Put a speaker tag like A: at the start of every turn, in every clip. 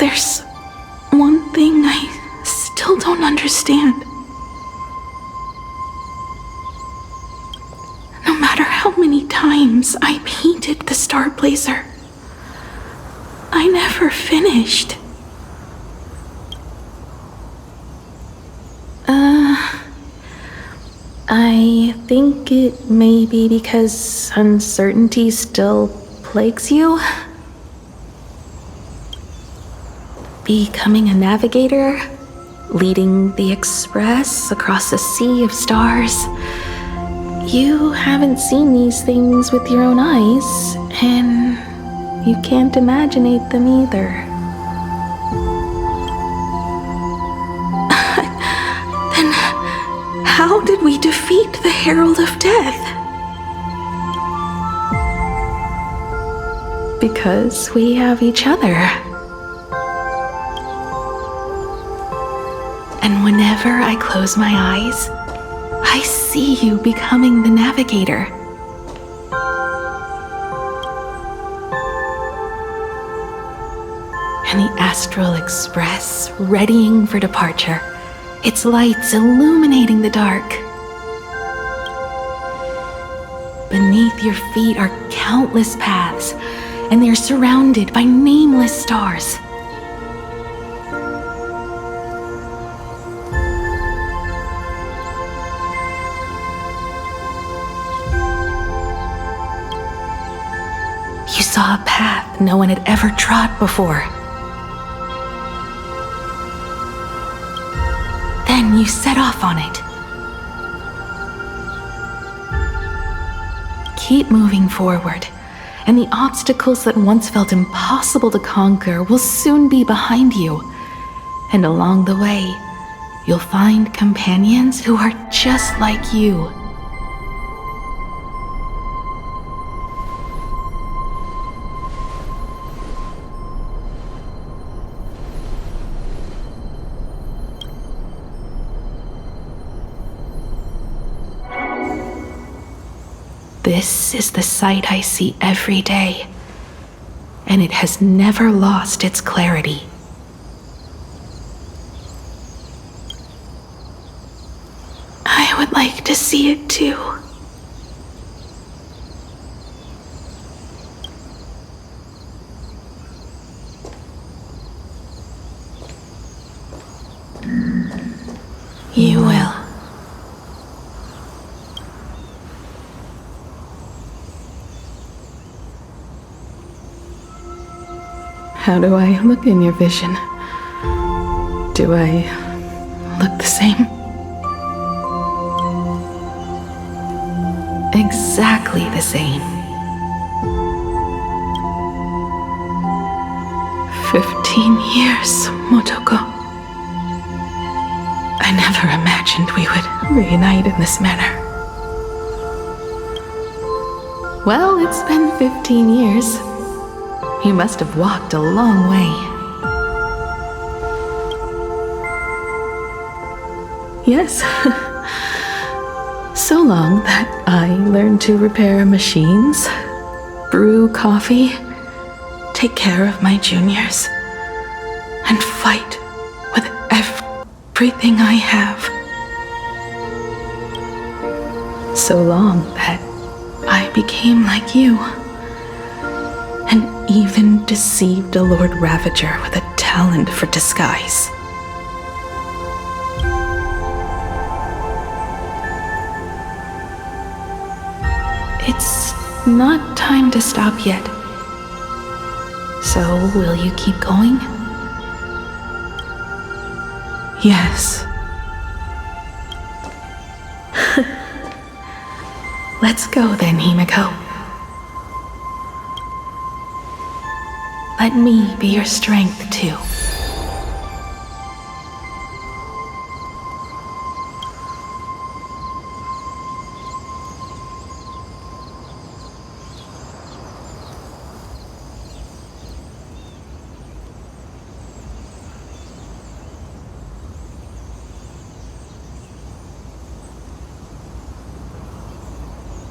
A: There's one thing I still don't understand. No matter how many times I painted the Starblazer, I never finished. I think it may be because uncertainty still plagues you. Becoming a navigator, leading the Express across a sea of stars. You haven't seen these things with your own eyes, and you can't imaginate them either. Then how did we defeat the Herald of Death? Because we have each other. And whenever I close my eyes, I see you becoming the navigator. And the Astral Express readying for departure, its lights illuminating the dark. Beneath your feet are countless paths, and they're surrounded by nameless stars. You saw a path no one had ever trod before. Then you set off on it. Keep moving forward, and the obstacles that once felt impossible to conquer will soon be behind you. And along the way, you'll find companions who are just like you. This is the sight I see every day, and it has never lost its clarity. I would like to see it too. You will. How do I look in your vision? Do I look the same? Exactly the same. 15 years, Motoko. I never imagined we would reunite in this manner. Well, it's been 15 years. You must have walked a long way. Yes. So long that I learned to repair machines, brew coffee, take care of my juniors, and fight with everything I have. So long that I became like you. And even deceived a Lord Ravager with a talent for disguise. It's not time to stop yet. So, will you keep going? Yes. Let's go then, Himiko. Let me be your strength, too.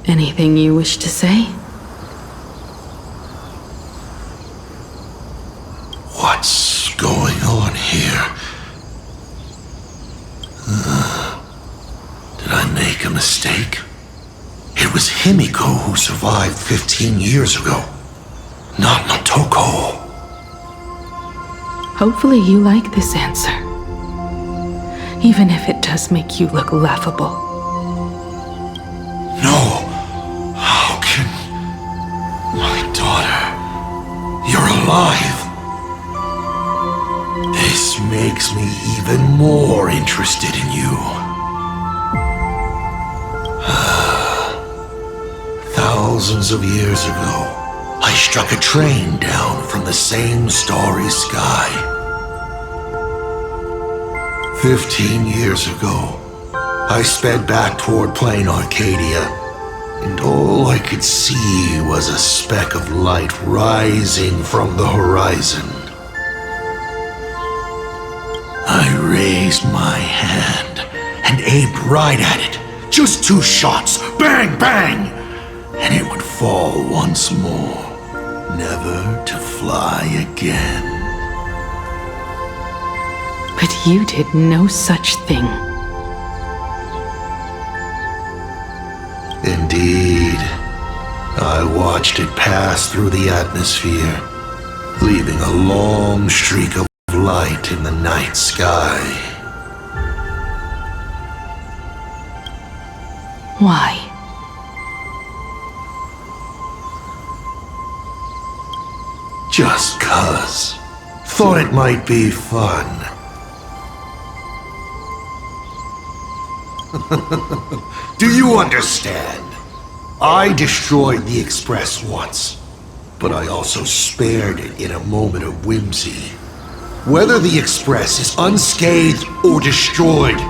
A: Anything you wish to say?
B: What's going mistake? It was Himiko who survived 15 years ago, not Motoko.
A: Hopefully you like this answer, even if it does make you look laughable.
B: No. How can... My daughter... You're alive. This makes me even more interested in you. Thousands of years ago, I struck a train down from the same starry sky. 15 years ago, I sped back toward Planarcadia, and all I could see was a speck of light rising from the horizon. I raised my hand and aimed right at it. Just 2 shots, bang, bang, and it would fall once more, never to fly again.
A: But you did no such thing.
B: Indeed. I watched it pass through the atmosphere, leaving a long streak of light in the night sky.
A: Why?
B: Just 'cause. Thought it might be fun. Do you understand? I destroyed the Express once, but I also spared it in a moment of whimsy. Whether the Express is unscathed or destroyed,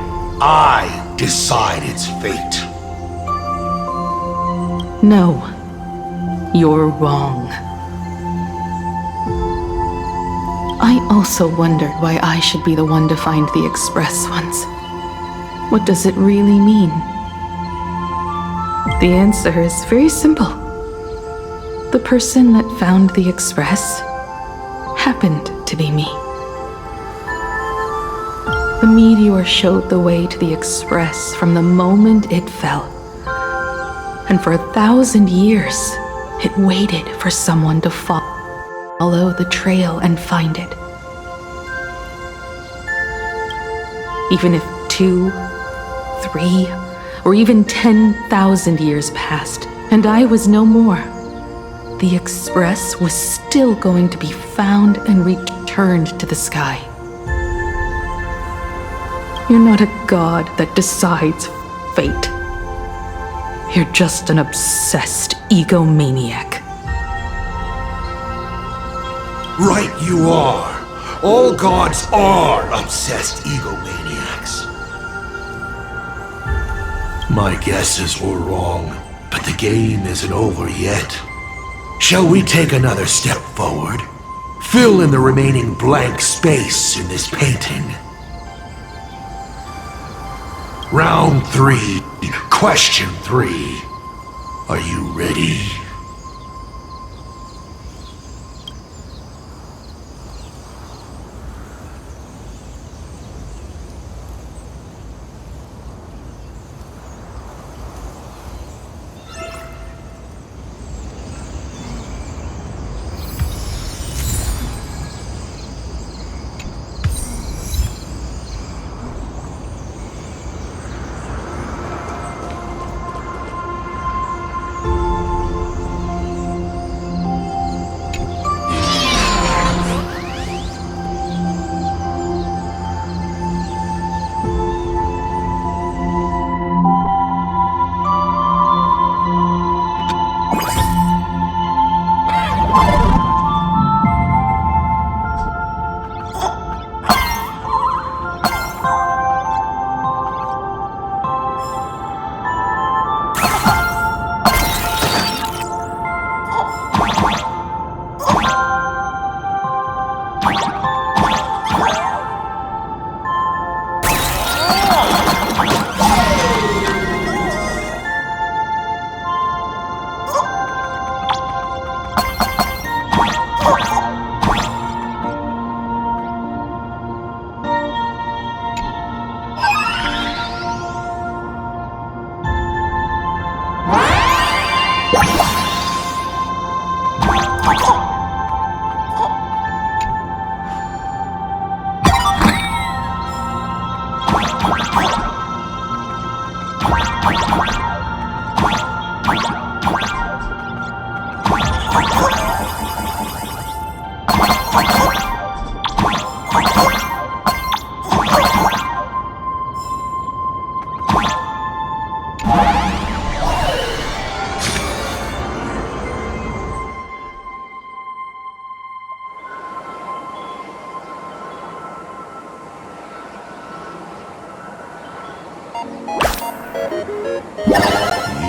B: I decide its fate.
A: No, you're wrong. I also wondered why I should be the one to find the Express once. What does it really mean? The answer is very simple. The person that found the Express happened to be me. The meteor showed the way to the Express from the moment it fell. And for 1,000 years, it waited for someone to follow the trail and find it. Even if 2, 3, or even 10,000 years passed, and I was no more, the Express was still going to be found and returned to the sky. You're not a god that decides fate. You're just an obsessed egomaniac.
B: Right you are. All gods are obsessed egomaniacs. My guesses were wrong, but the game isn't over yet. Shall we take another step forward? Fill in the remaining blank space in this painting. Round 3, question 3. Are you ready?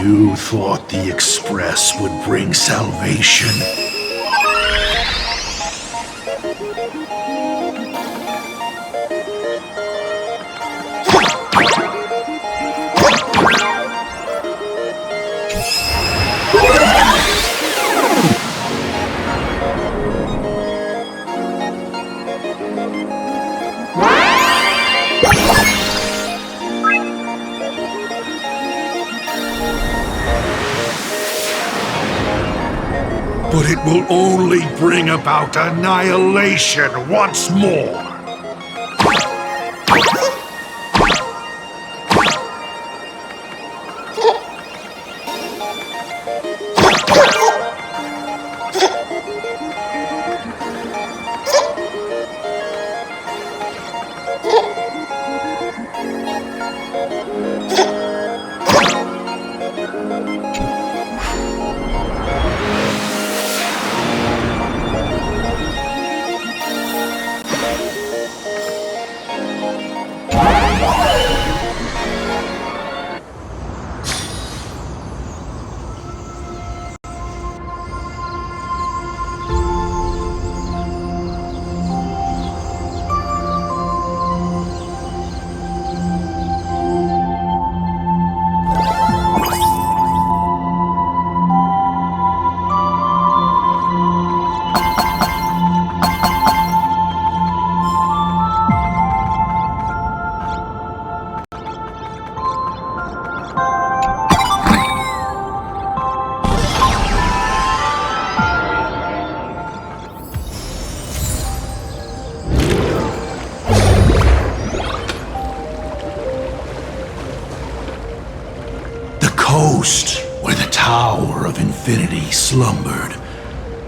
B: You thought the Express would bring salvation? But it will only bring about annihilation once more. Where the Tower of Infinity slumbered.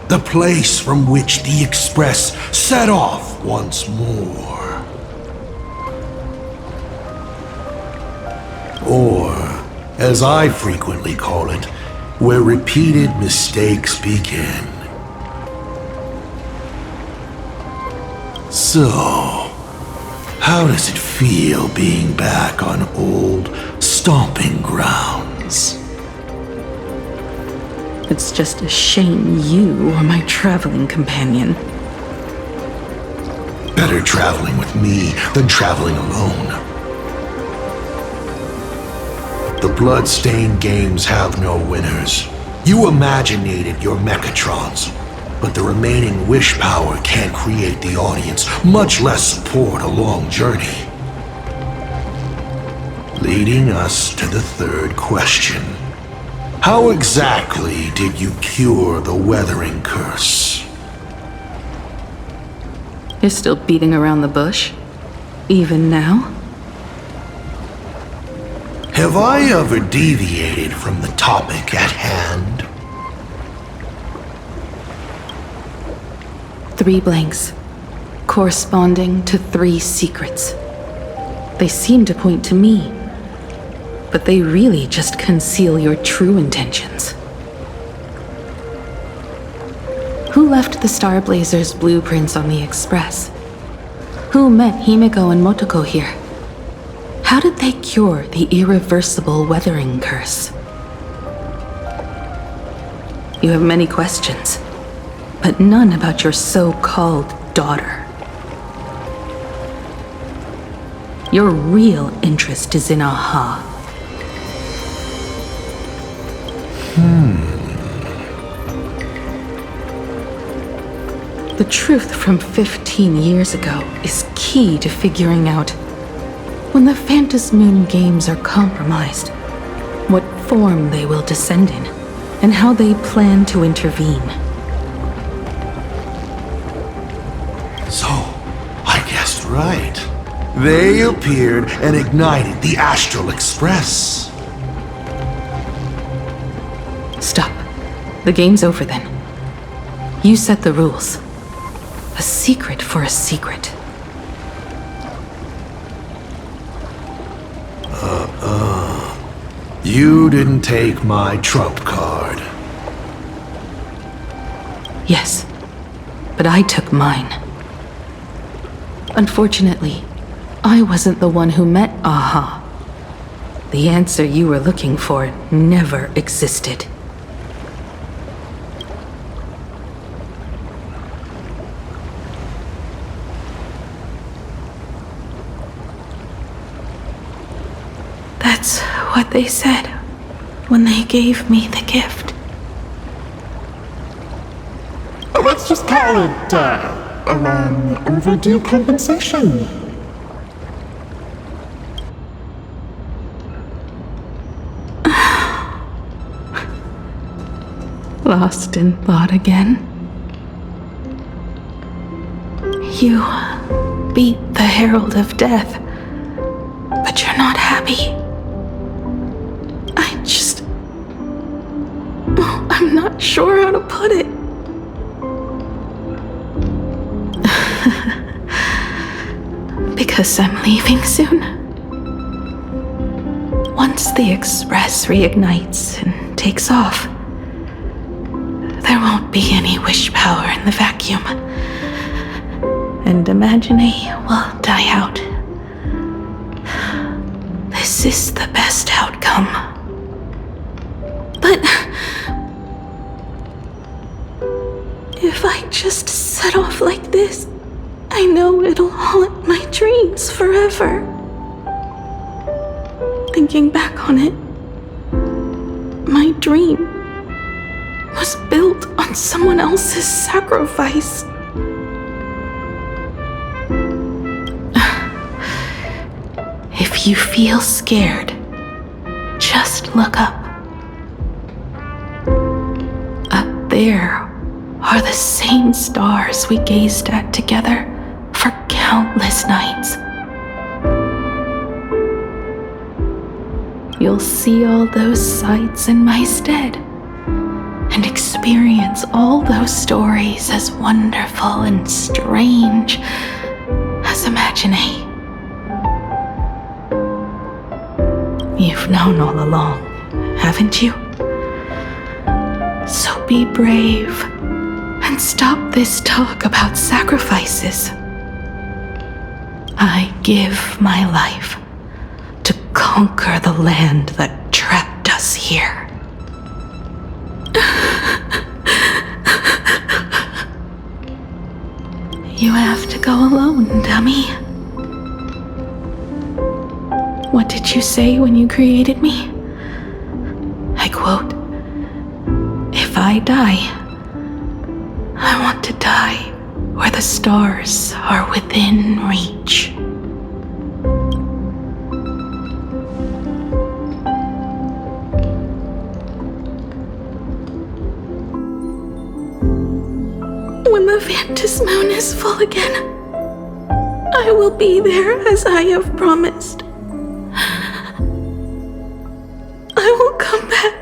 B: The place from which the Express set off once more. Or, as I frequently call it, where repeated mistakes begin. So, how does it feel being back on old stomping grounds?
A: It's just a shame you are my traveling companion.
B: Better traveling with me than traveling alone. The blood-stained games have no winners. You imaginated your Mechatrons, but the remaining wish power can't create the audience, much less support a long journey. Leading us to the third question. How exactly did you cure the weathering curse?
A: You're still beating around the bush? Even now?
B: Have I ever deviated from the topic at hand?
A: 3 blanks, corresponding to 3 secrets. They seem to point to me, but they really just conceal your true intentions. Who left the Star Blazers' blueprints on the Express? Who met Himeko and Motoko here? How did they cure the irreversible weathering curse? You have many questions, but none about your so-called daughter. Your real interest is in Aha. The truth from 15 years ago is key to figuring out when the Phantasmoon games are compromised, what form they will descend in, and how they plan to intervene.
B: So, I guessed right. They appeared and ignited the Astral Express.
A: Stop. The game's over then. You set the rules. A secret for a secret.
B: You didn't take my trump card.
A: Yes, but I took mine. Unfortunately, I wasn't the one who met Aha. The answer you were looking for never existed. That's what they said when they gave me the gift.
C: Let's just call it, a long overdue compensation.
A: Lost in thought again. You beat the Herald of Death, but you're not happy. I'm not sure how to put it. Because I'm leaving soon. Once the Express reignites and takes off, there won't be any wish power in the vacuum. And Imagine will die out. This is the best outcome. But if I just set off like this, I know it'll haunt my dreams forever. Thinking back on it, my dream was built on someone else's sacrifice. If you feel scared, just look up. Up there are the same stars we gazed at together for countless nights. You'll see all those sights in my stead and experience all those stories as wonderful and strange as Imagine. You've known all along, haven't you? So be brave and stop this talk about sacrifices. I give my life to conquer the land that trapped us here. You have to go alone, dummy. What did you say when you created me? I quote, "If I die, I want to die where the stars are within reach." When the Vantis moon is full again, I will be there as I have promised. I will come back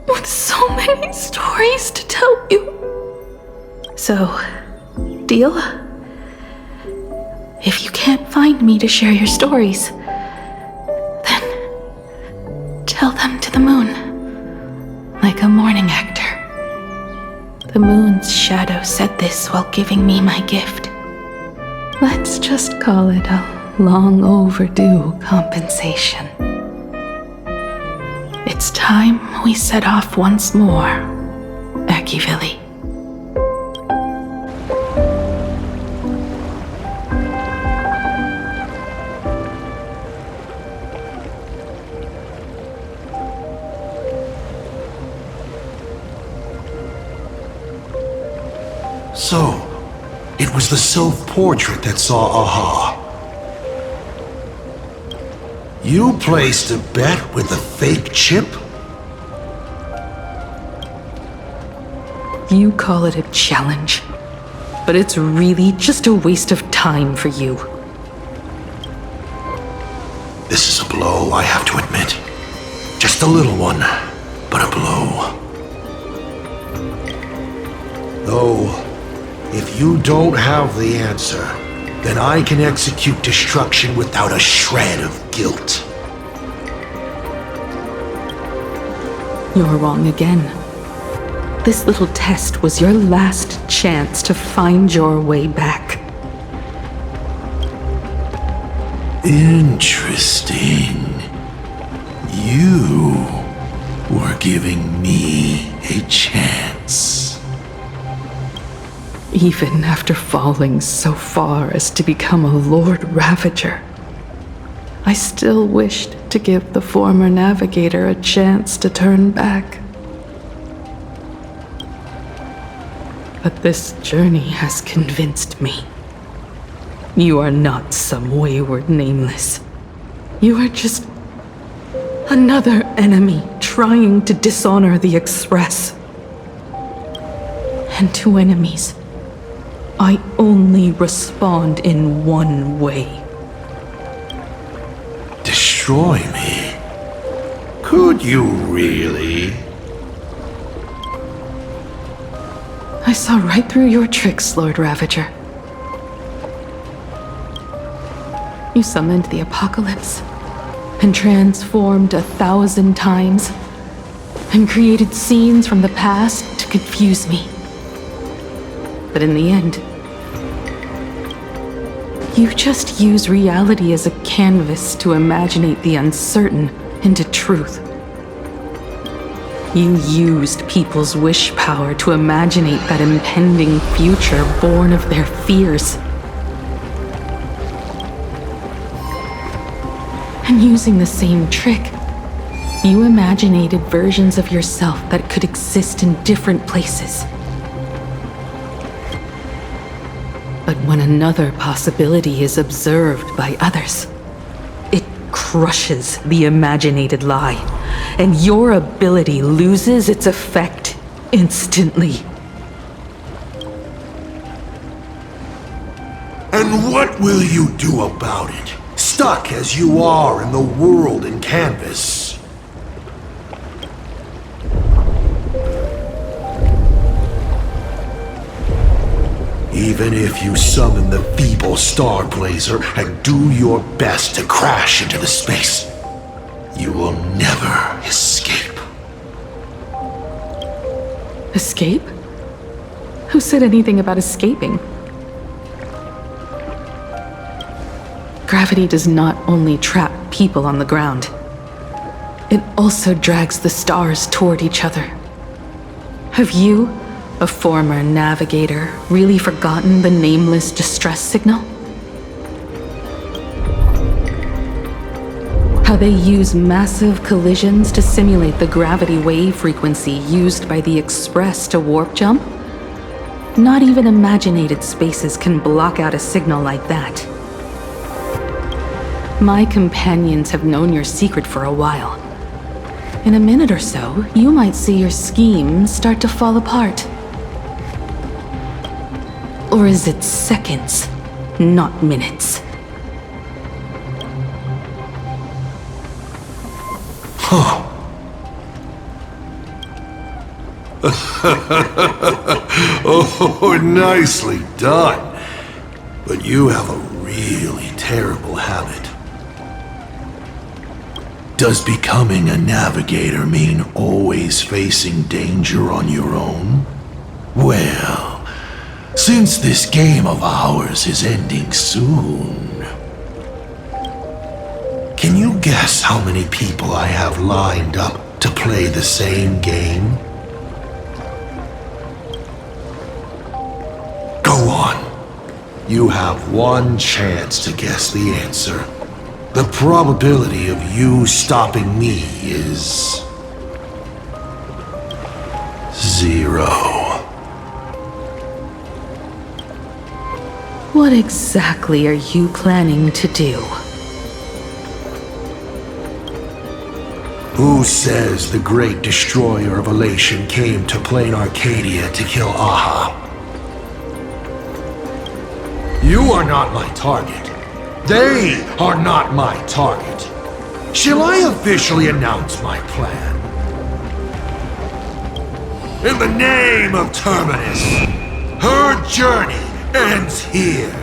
A: with so many stories to tell you. So, deal? If you can't find me to share your stories, then tell them to the moon, like a morning actor. The moon's shadow said this while giving me my gift. Let's just call it a long overdue compensation. It's time we set off once more, Akivili.
B: So, it was the self-portrait that saw Aha. You placed a bet with a fake chip?
A: You call it a challenge, but it's really just a waste of time for you.
B: This is a blow, I have to admit. Just a little one, but a blow. Though, if you don't have the answer, then I can execute destruction without a shred of guilt.
A: You're wrong again. This little test was your last chance to find your way back.
B: Interesting. You were giving me a chance.
A: Even after falling so far as to become a Lord Ravager, I still wished to give the former navigator a chance to turn back. But this journey has convinced me. You are not some wayward nameless. You are just another enemy trying to dishonor the Express. And to enemies, I only respond in one way.
B: Destroy me? Could you really?
A: I saw right through your tricks, Lord Ravager. You summoned the apocalypse, and transformed 1,000 times, and created scenes from the past to confuse me. But in the end, you just use reality as a canvas to imaginate the uncertain into truth. You used people's wish power to imaginate that impending future born of their fears. And using the same trick, you imaginated versions of yourself that could exist in different places. But when another possibility is observed by others, it crushes the imaginated lie, and your ability loses its effect instantly.
B: And what will you do about it? Stuck as you are in the world in canvas. Even if you summon the feeble Starblazer and do your best to crash into the space, you will never escape.
A: Escape? Who said anything about escaping? Gravity does not only trap people on the ground, it also drags the stars toward each other. Have you, a former navigator, really forgotten the nameless distress signal? How they use massive collisions to simulate the gravity wave frequency used by the Express to warp jump? Not even imaginated spaces can block out a signal like that. My companions have known your secret for a while. In a minute or so, you might see your scheme start to fall apart. Or is it seconds, not minutes?
B: Huh. Oh, nicely done. But you have a really terrible habit. Does becoming a navigator mean always facing danger on your own? Well, since this game of ours is ending soon, can you guess how many people I have lined up to play the same game? Go on. You have one chance to guess the answer. The probability of you stopping me is 0.
A: What exactly are you planning to do?
B: Who says the great destroyer of Elation came to Planarcadia to kill Aha? You are not my target. They are not my target. Shall I officially announce my plan? in the name of Terminus. Her journey ends here.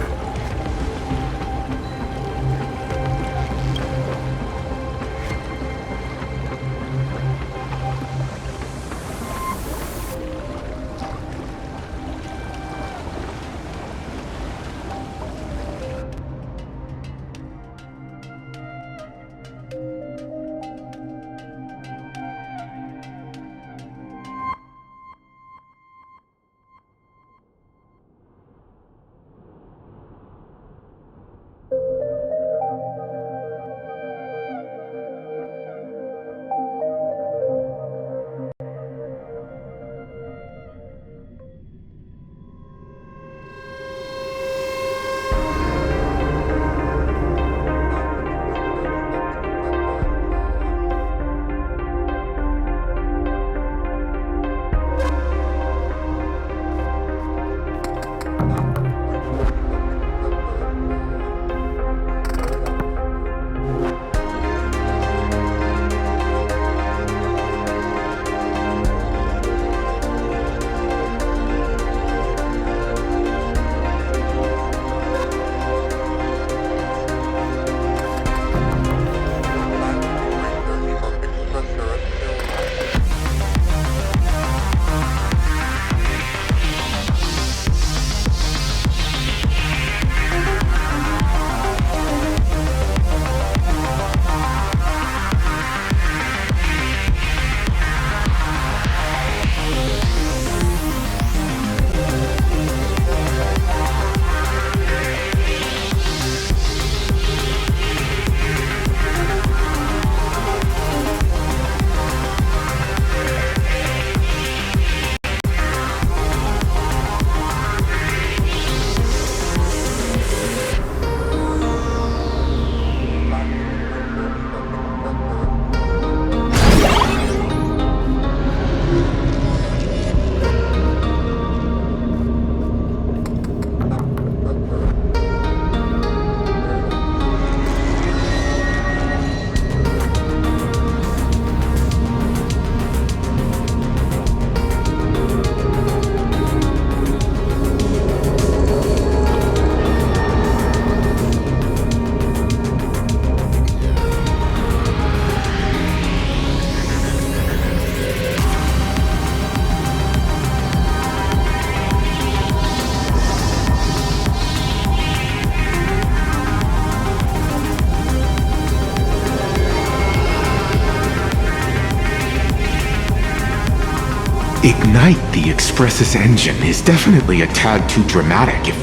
D: Ignite the Express's engine is definitely a tad too dramatic if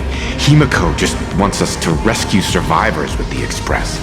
D: Himiko just wants us to rescue survivors with the Express.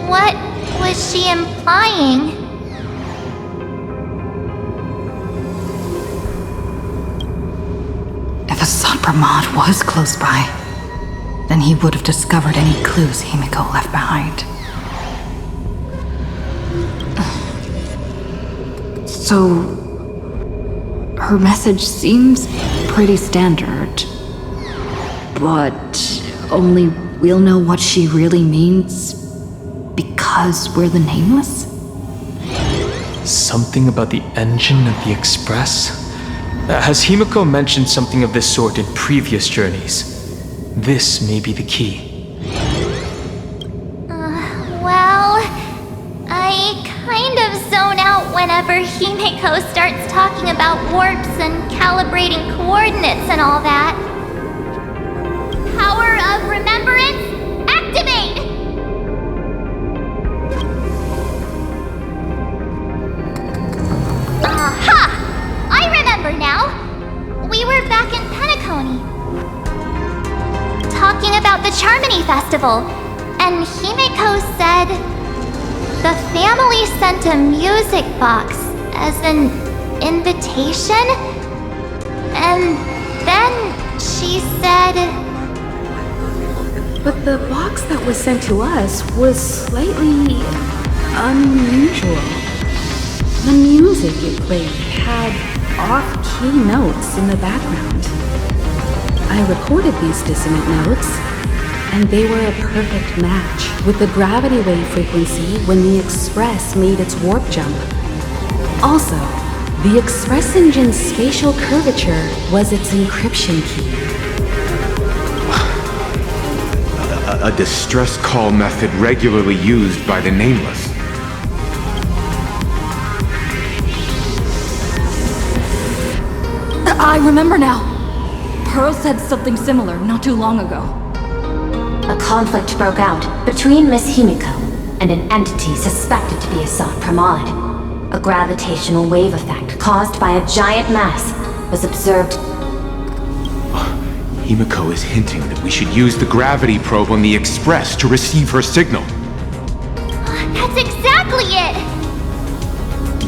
E: What was she implying?
F: If Assad Brahmad was close by, then he would have discovered any clues Himiko left behind. So, her message seems pretty standard, but only we'll know what she really means because we're the Nameless?
G: Something about the engine of the Express? Has Himiko mentioned something of this sort in previous journeys? This may be the key.
E: Well, I kind of zone out whenever Himiko starts talking about warps and calibrating coordinates and all that. Power of remembrance, activate! Aha! I remember now! We were back in Penacony, talking about the Charmony Festival, and Himiko said the family sent a music box as an invitation, and then she said
A: But the box that was sent to us was slightly unusual. The music it played had off-key notes in the background. I recorded these dissonant notes, and they were a perfect match with the gravity wave frequency when the Express made its warp jump. Also, the Express engine's spatial curvature was its encryption key.
D: A distress call method regularly used by the Nameless.
F: I remember now. Pearl said something similar not too long ago.
H: A conflict broke out between Miss Himiko and an entity suspected to be a Soft Pramod. A gravitational wave effect caused by a giant mass was observed.
D: Himiko is hinting that we should use the gravity probe on the Express to receive her signal.
E: That's exactly it!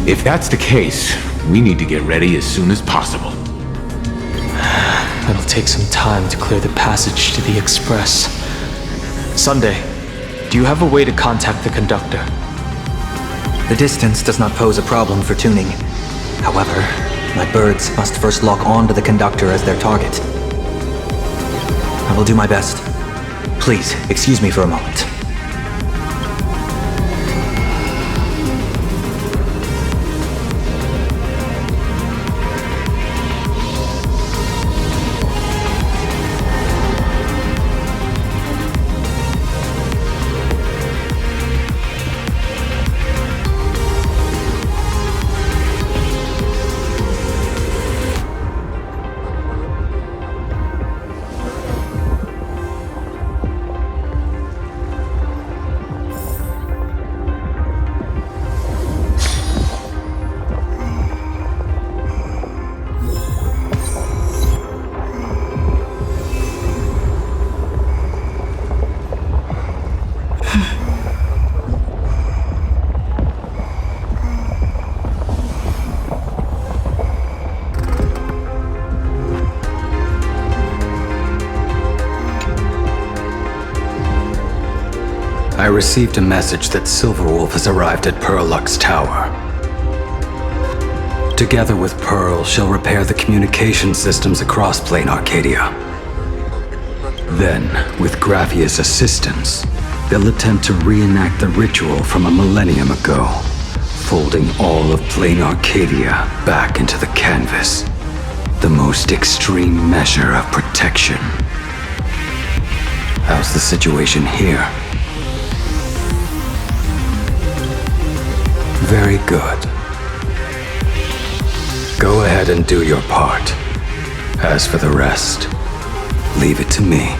D: If that's the case, we need to get ready as soon as possible.
G: It'll take some time to clear the passage to the Express. Sunday, do you have a way to contact the conductor?
I: The distance does not pose a problem for tuning. However, my birds must first lock on to the conductor as their target. I will do my best. Please, excuse me for a moment.
J: I received a message that Silverwolf has arrived at Pearlux Tower. Together with Pearl, she'll repair the communication systems across Planarcadia. Then, with Graphia's assistance, they'll attempt to reenact the ritual from a millennium ago, folding all of Planarcadia back into the canvas. The most extreme measure of protection. How's the situation here? Very good. Go ahead and do your part. As for the rest, leave it to me.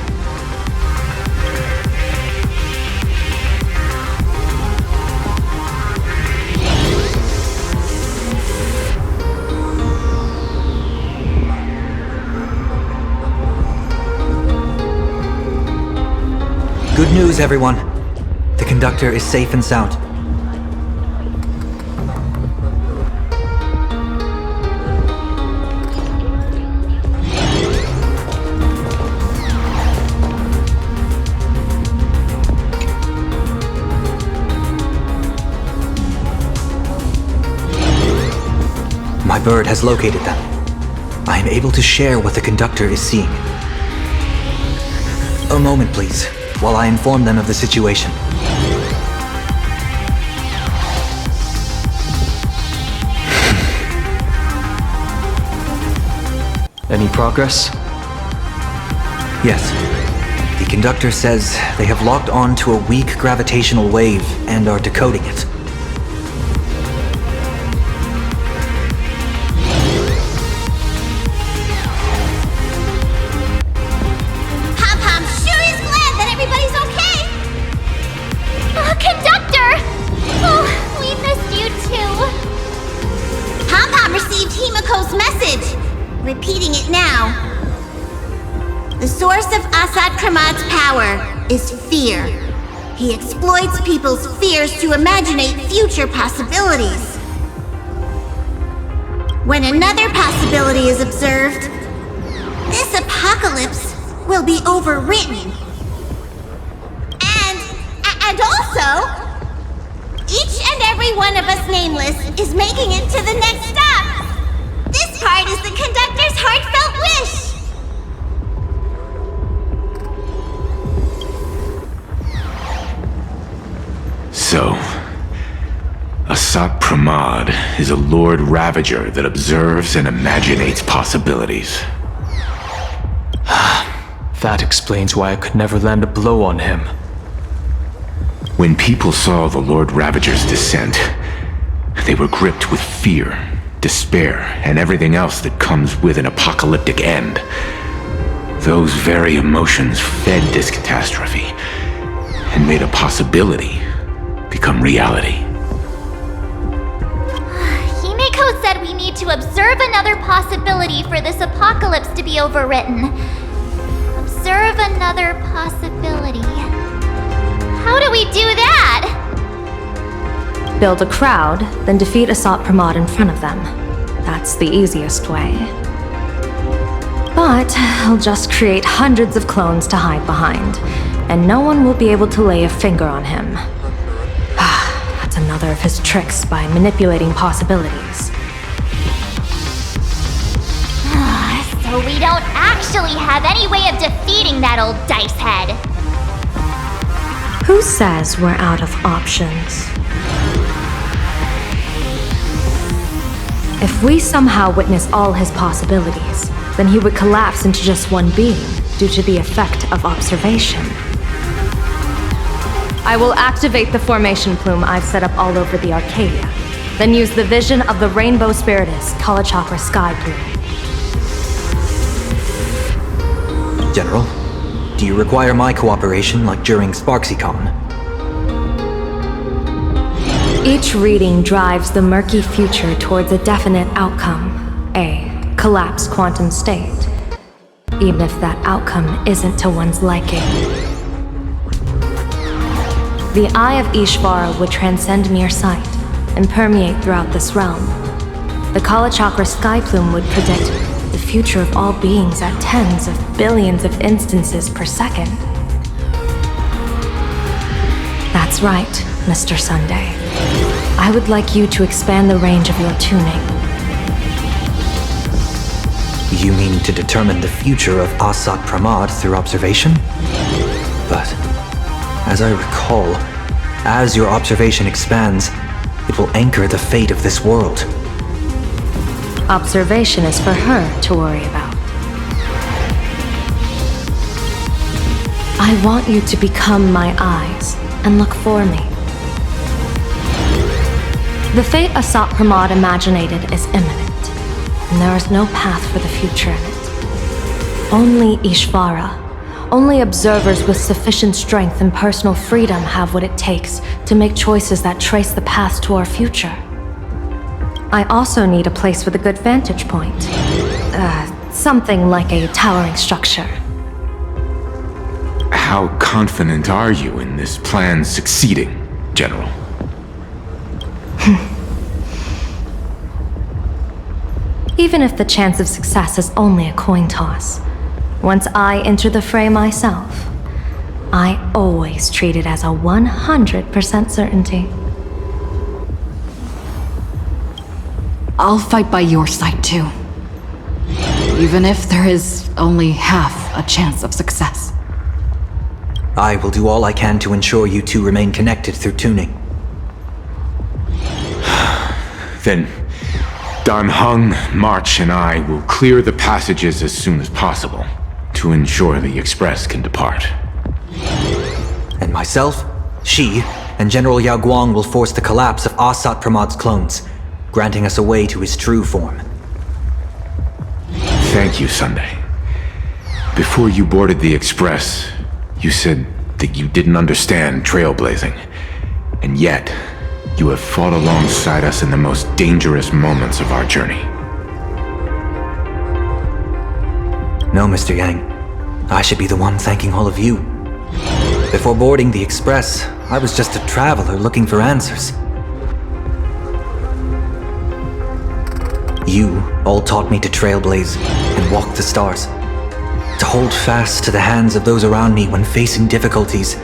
I: Good news, everyone. The conductor is safe and sound. My bird has located them. I am able to share what the conductor is seeing. A moment, please, while I inform them of the situation.
G: Any progress?
I: Yes. The conductor says they have locked on to a weak gravitational wave and are decoding it.
K: Repeating it now. The source of Asad Kramad's power is fear. He exploits people's fears to imaginate future possibilities. When another possibility is observed, this apocalypse will be overwritten. so. Each and every one of us nameless is making it to the next stop. This part is the conductor's heartfelt wish.
D: So, Asat Pramad is a Lord Ravager that observes and imaginates possibilities.
G: That explains why I could never land a blow on him.
D: When people saw the Lord Ravager's descent, they were gripped with fear, despair, and everything else that comes with an apocalyptic end. Those very emotions fed this catastrophe and made a possibility become reality.
E: Himeko said we need to observe another possibility for this apocalypse to be overwritten. Observe another possibility. How do we do that?
L: Build a crowd, then defeat Asat Pramad in front of them. That's the easiest way. But I'll just create hundreds of clones to hide behind, and no one will be able to lay a finger on him. That's another of his tricks by manipulating possibilities.
E: So we don't actually have any way of defeating that old dice head.
L: Who says we're out of options? If we somehow witness all his possibilities, then he would collapse into just one being due to the effect of observation. I will activate the formation plume I've set up all over the Arcadia, then use the vision of the Rainbow Spiritus Kalachakra Sky Plume.
I: General, do you require my cooperation like during SparksyCon?
L: Each reading drives the murky future towards a definite outcome, a collapsed quantum state, even if that outcome isn't to one's liking. The Eye of Ishvara would transcend mere sight and permeate throughout this realm. The Kalachakra Sky Plume would predict the future of all beings at tens of billions of instances per second. That's right, Mr. Sunday. I would like you to expand the range of your tuning.
I: You mean to determine the future of Asat Pramad through observation? But, as I recall, as your observation expands, it will anchor the fate of this world.
L: Observation is for her to worry about. I want you to become my eyes and look for me. The fate Asat Pramad imaginated is imminent, and there is no path for the future in it. Only Ishvara, only observers with sufficient strength and personal freedom have what it takes to make choices that trace the path to our future. I also need a place with a good vantage point. Something like a towering structure.
D: How confident are you in this plan succeeding, General?
L: Even if the chance of success is only a coin toss, once I enter the fray myself, I always treat it as a 100% certainty.
F: I'll fight by your side too. Even if there is only half a chance of success.
I: I will do all I can to ensure you two remain connected through tuning.
D: Then, Dan Heng, March, and I will clear the passages as soon as possible to ensure the Express can depart.
I: And myself, Shi, and General Yao Guang will force the collapse of Asat Pramad's clones, granting us a way to his true form.
D: Thank you, Sunday. Before you boarded the Express, you said that you didn't understand trailblazing, and yet you have fought alongside us in the most dangerous moments of our journey.
I: No, Mr. Yang. I should be the one thanking all of you. Before boarding the Express, I was just a traveler looking for answers. You all taught me to trailblaze and walk the stars. To hold fast to the hands of those around me when facing difficulties.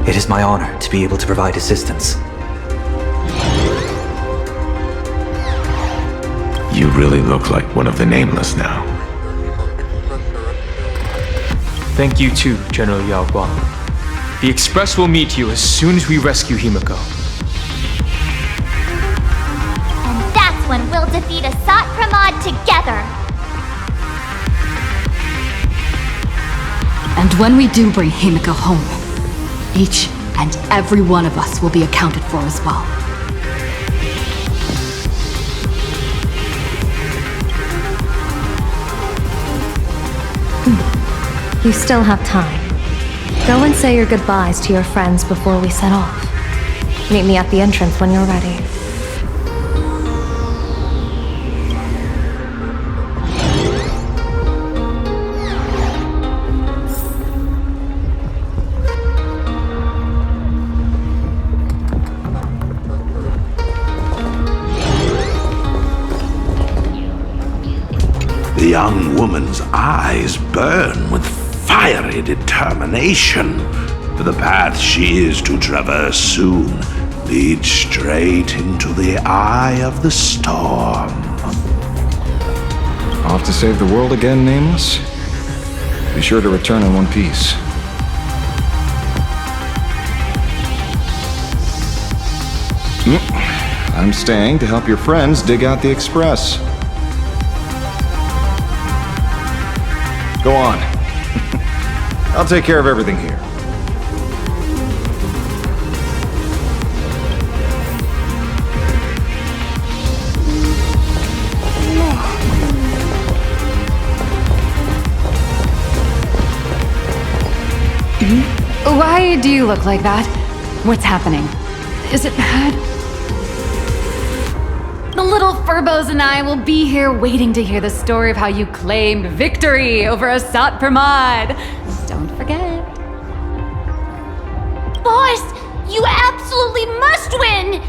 I: It is my honor to be able to provide assistance.
D: You really look like one of the Nameless now.
G: Thank you too, General Yao Guang. The Express will meet you as soon as we rescue Himiko.
E: And that's when we'll defeat Asat Pramod together.
F: And when we do bring Himiko home, each and every one of us will be accounted for as well.
L: You still have time. Go and say your goodbyes to your friends before we set off. Meet me at the entrance when you're ready.
M: The young woman's eyes burn with fiery determination, for the path she is to traverse soon leads straight into the eye of the storm.
N: Off to save the world again, Nameless? Be sure to return in one piece. I'm staying to help your friends dig out the Express. Go on. I'll take care of everything here.
F: Why do you look like that? What's happening? Is it bad? The little Furbos and I will be here waiting to hear the story of how you claimed victory over Asat Pramod. Don't forget.
E: Boss, you absolutely must win!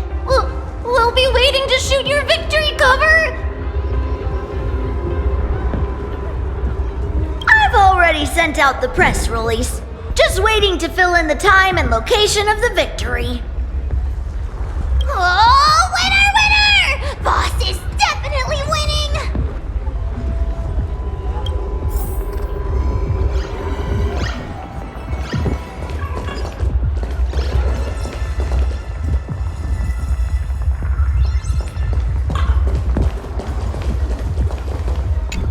E: We'll be waiting to shoot your victory cover!
O: I've already sent out the press release. Just waiting to fill in the time and location of the victory.
E: Oh, winner, winner! Boss is definitely winning!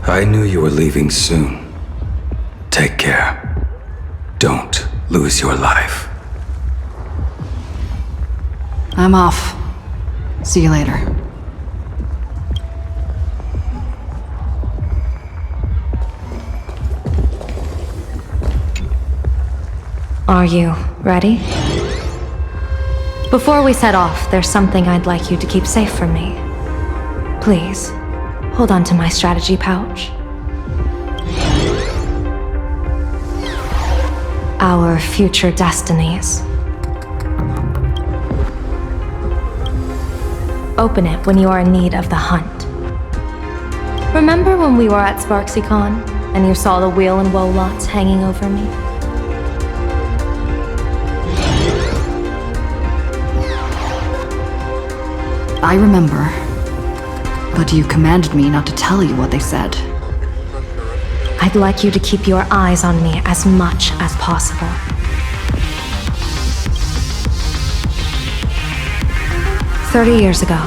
J: I knew you were leaving soon. Take care. Don't lose your life.
F: I'm off. See you later.
L: Are you ready? Before we set off, there's something I'd like you to keep safe from me. Please, hold on to my strategy pouch. Our future destinies. Open it when you are in need of the hunt. Remember when we were at SparksyCon and you saw the wheel and woe lots hanging over me?
F: I remember, but you commanded me not to tell you what they said.
L: I'd like you to keep your eyes on me as much as possible. "30 years ago,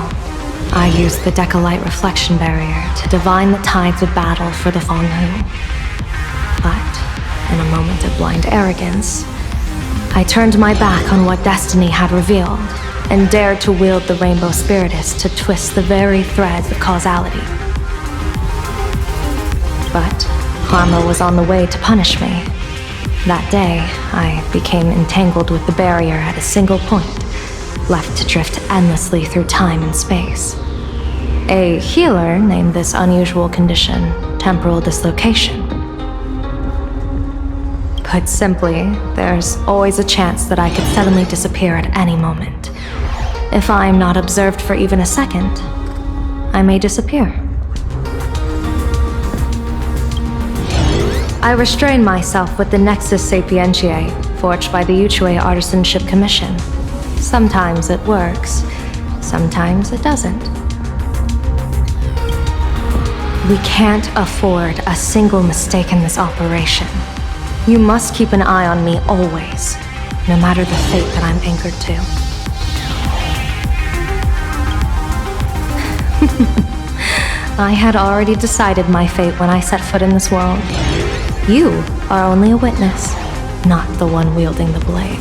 L: I used the Decalite reflection barrier to divine the tides of battle for the Fonghu. But, in a moment of blind arrogance, I turned my back on what destiny had revealed and dared to wield the Rainbow Spiritus to twist the very threads of causality. But karma was on the way to punish me. That day, I became entangled with the barrier at a single point, left to drift endlessly through time and space. A healer named this unusual condition temporal dislocation. Put simply, there's always a chance that I could suddenly disappear at any moment. If I'm not observed for even a second, I may disappear. I restrain myself with the Nexus Sapientiae forged by the Uchue Artisanship Commission. Sometimes it works, sometimes it doesn't. We can't afford a single mistake in this operation. You must keep an eye on me always, no matter the fate that I'm anchored to. I had already decided my fate when I set foot in this world. You are only a witness, not the one wielding the blade.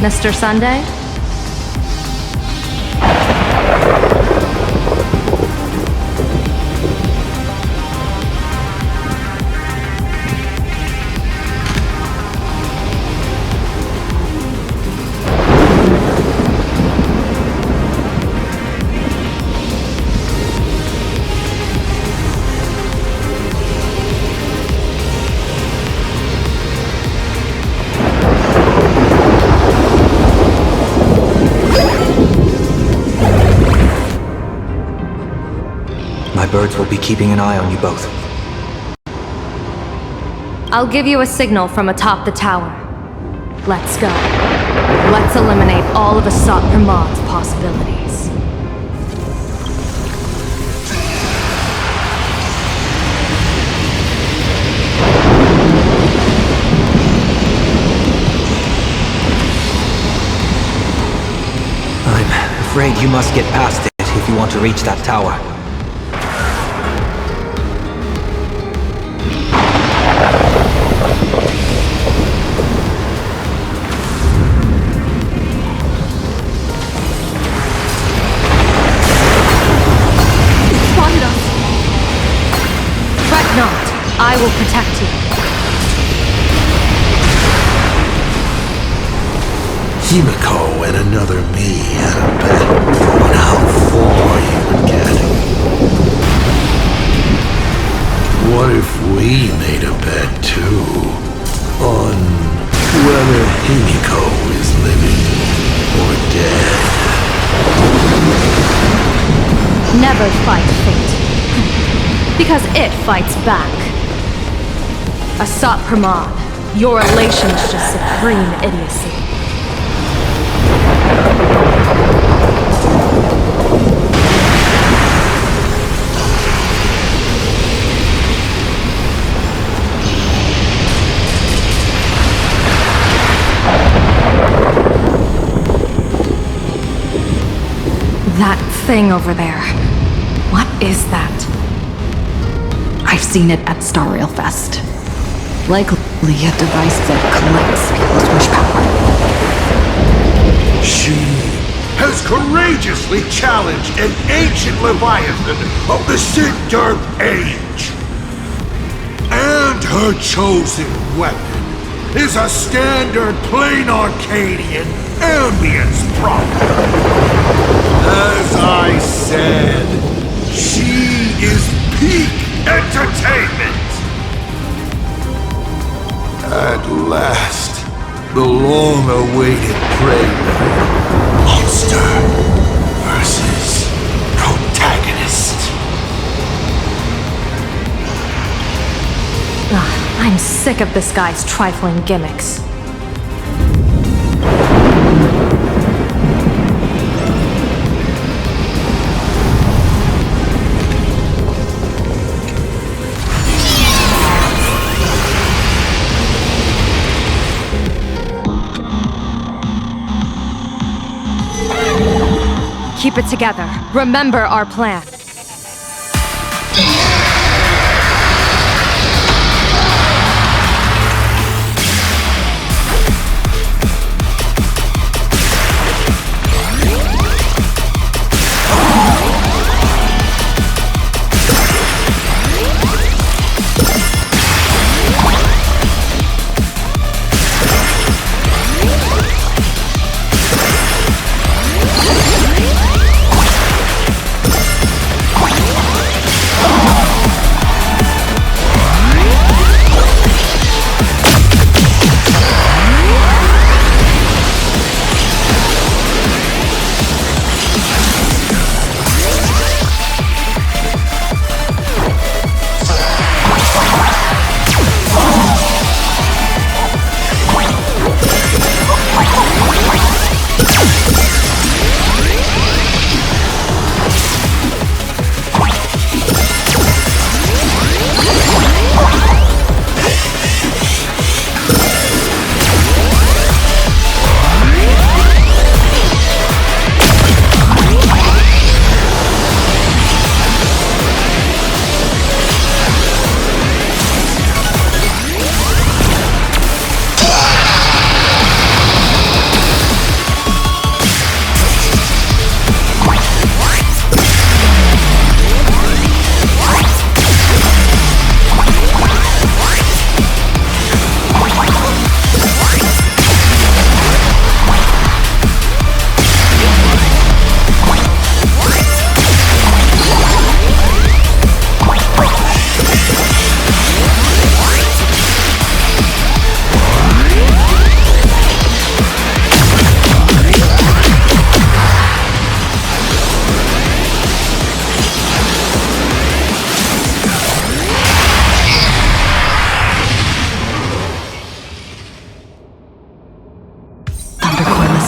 L: Mr. Sunday?
I: Birds will be keeping an eye on you both.
L: I'll give you a signal from atop the tower. Let's go. Let's eliminate all of Asat Ramad's possibilities.
I: I'm afraid you must get past it if you want to reach that tower.
L: I will protect you.
B: Himiko and another me had a bet on how far you would get. What if we made a bet too on whether Himiko is living or dead?
L: Never fight fate. Because it fights back. Asat Pramod, your elation's just supreme idiocy. That thing over there. What is that?
F: I've seen it at Starrail Fest. Likely a device that collects people's wish power.
B: She has courageously challenged an ancient Leviathan of the Sigurd Age. And her chosen weapon is a standard Planarcadian ambience problem. As I said, she is peak entertainment! At last, the long-awaited Trailblaze. Monster versus protagonist.
L: I'm sick of this guy's trifling gimmicks. Keep it together. Remember our plan.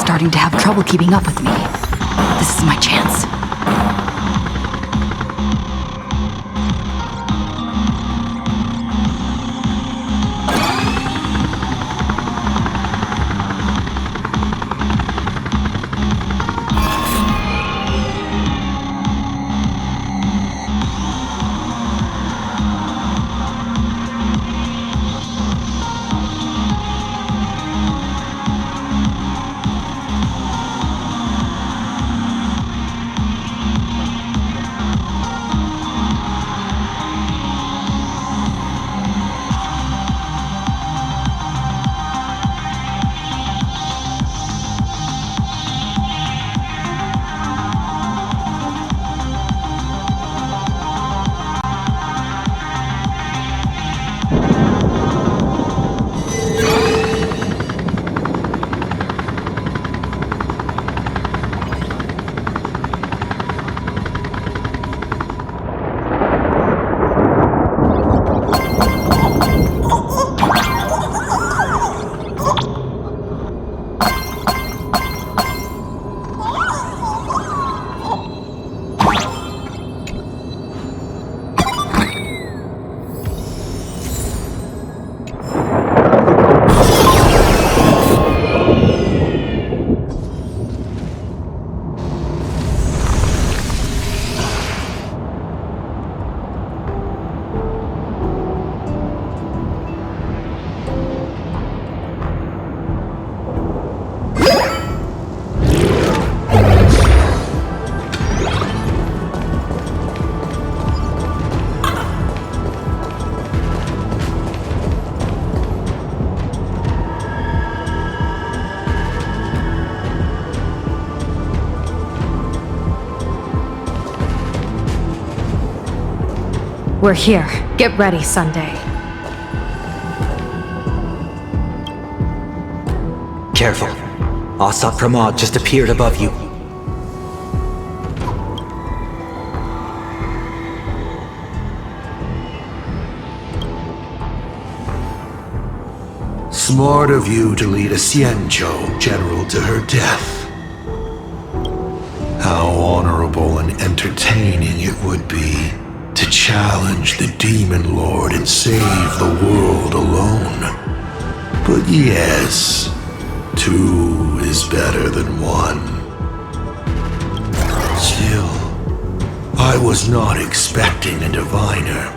F: Starting to have trouble keeping up with me. This is my chance.
L: We're here. Get ready, Sunday.
I: Careful. Asat Pramod just appeared above you.
B: Smart of you to lead a Xianzhou general to her death. How honorable and entertaining it would be to challenge the Demon Lord and save the world alone. But yes, two is better than one. Still, I was not expecting a diviner.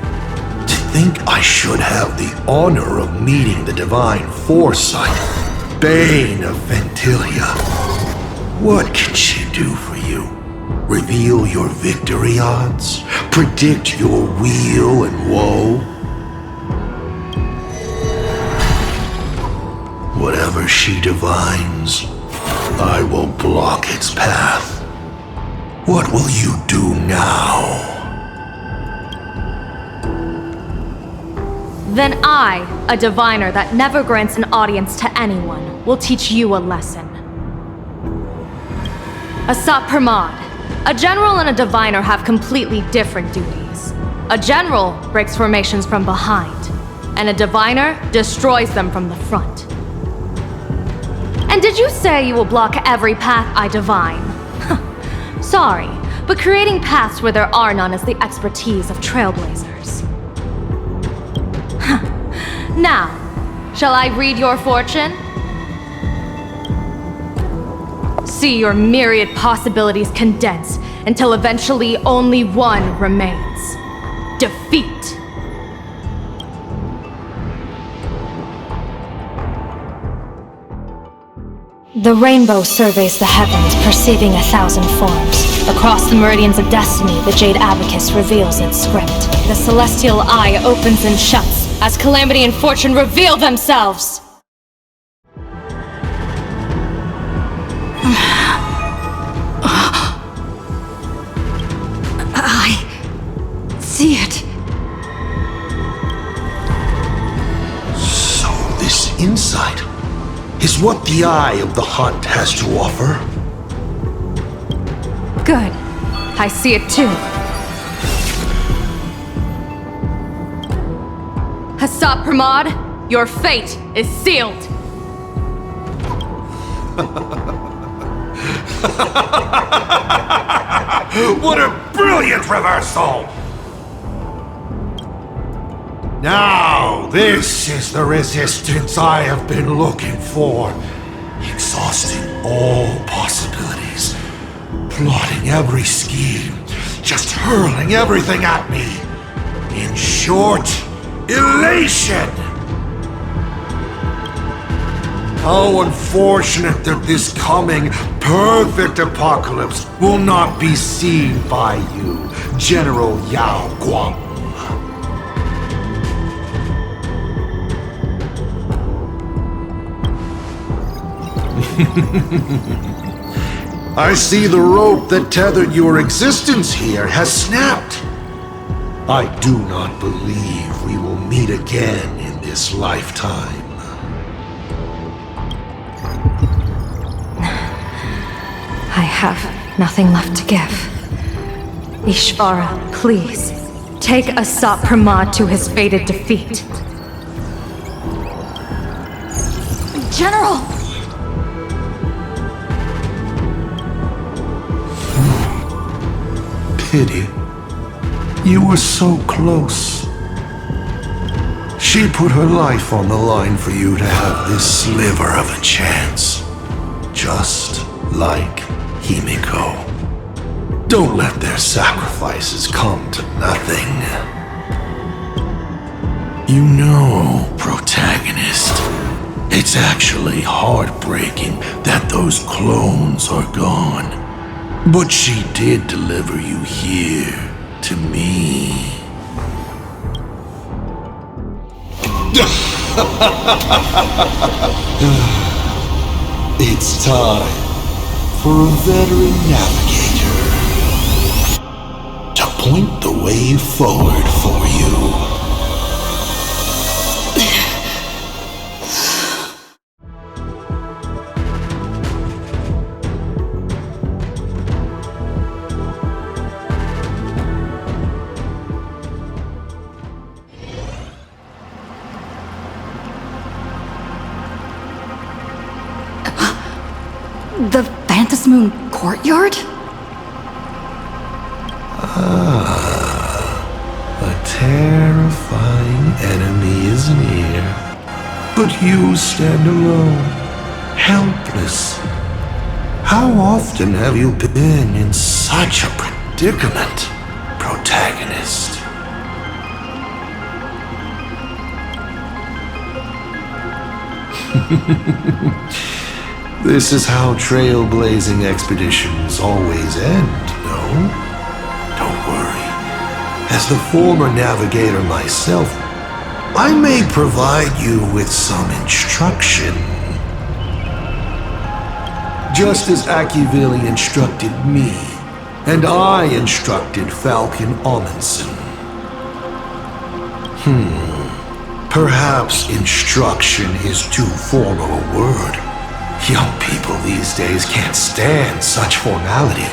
B: To think I should have the honor of meeting the divine foresight, Bane of Ventilia. What can she do for you? Reveal your victory odds? Predict your weal and woe? Whatever she divines, I will block its path. What will you do now?
L: Then I, a diviner that never grants an audience to anyone, will teach you a lesson. Asat Pramod, a general and a diviner have completely different duties. A general breaks formations from behind, and a diviner destroys them from the front. And did you say you will block every path I divine? Sorry, but creating paths where there are none is the expertise of Trailblazers. Now, shall I read your fortune? See your myriad possibilities condense until eventually only one remains. Defeat. The rainbow surveys the heavens, perceiving 1,000 forms. Across the meridians of destiny, the Jade Abacus reveals its script. The celestial eye opens and shuts as calamity and fortune reveal themselves.
F: I see it.
B: So this insight is what the Eye of the Hunt has to offer.
L: Good. I see it too. Asat Pramod, your fate is sealed.
B: What a brilliant reversal! Now, this is the resistance I have been looking for. Exhausting all possibilities. Plotting every scheme. Just hurling everything at me. In short, elation! How unfortunate that this coming perfect apocalypse will not be seen by you, General Yao Guang. I see the rope that tethered your existence here has snapped. I do not believe we will meet again in this lifetime.
L: I have nothing left to give. Ishvara, please, take Asat Pramod to his fated defeat.
F: General!
B: Pity. You were so close. She put her life on the line for you to have this sliver of a chance. Just like Himiko. Don't let their sacrifices come to nothing. You know, protagonist, it's actually heartbreaking that those clones are gone. But she did deliver you here, to me. It's time for a veteran navigator to point the way forward for you.
F: The Phantasmoon courtyard?
B: A terrifying enemy is near. But you stand alone, helpless. How often have you been in such a predicament, protagonist? This is how trailblazing expeditions always end, no? Don't worry. As the former navigator myself, I may provide you with some instruction. Just as Akivili instructed me, and I instructed Falcon Amundsen. Perhaps instruction is too formal a word. Young people these days can't stand such formality.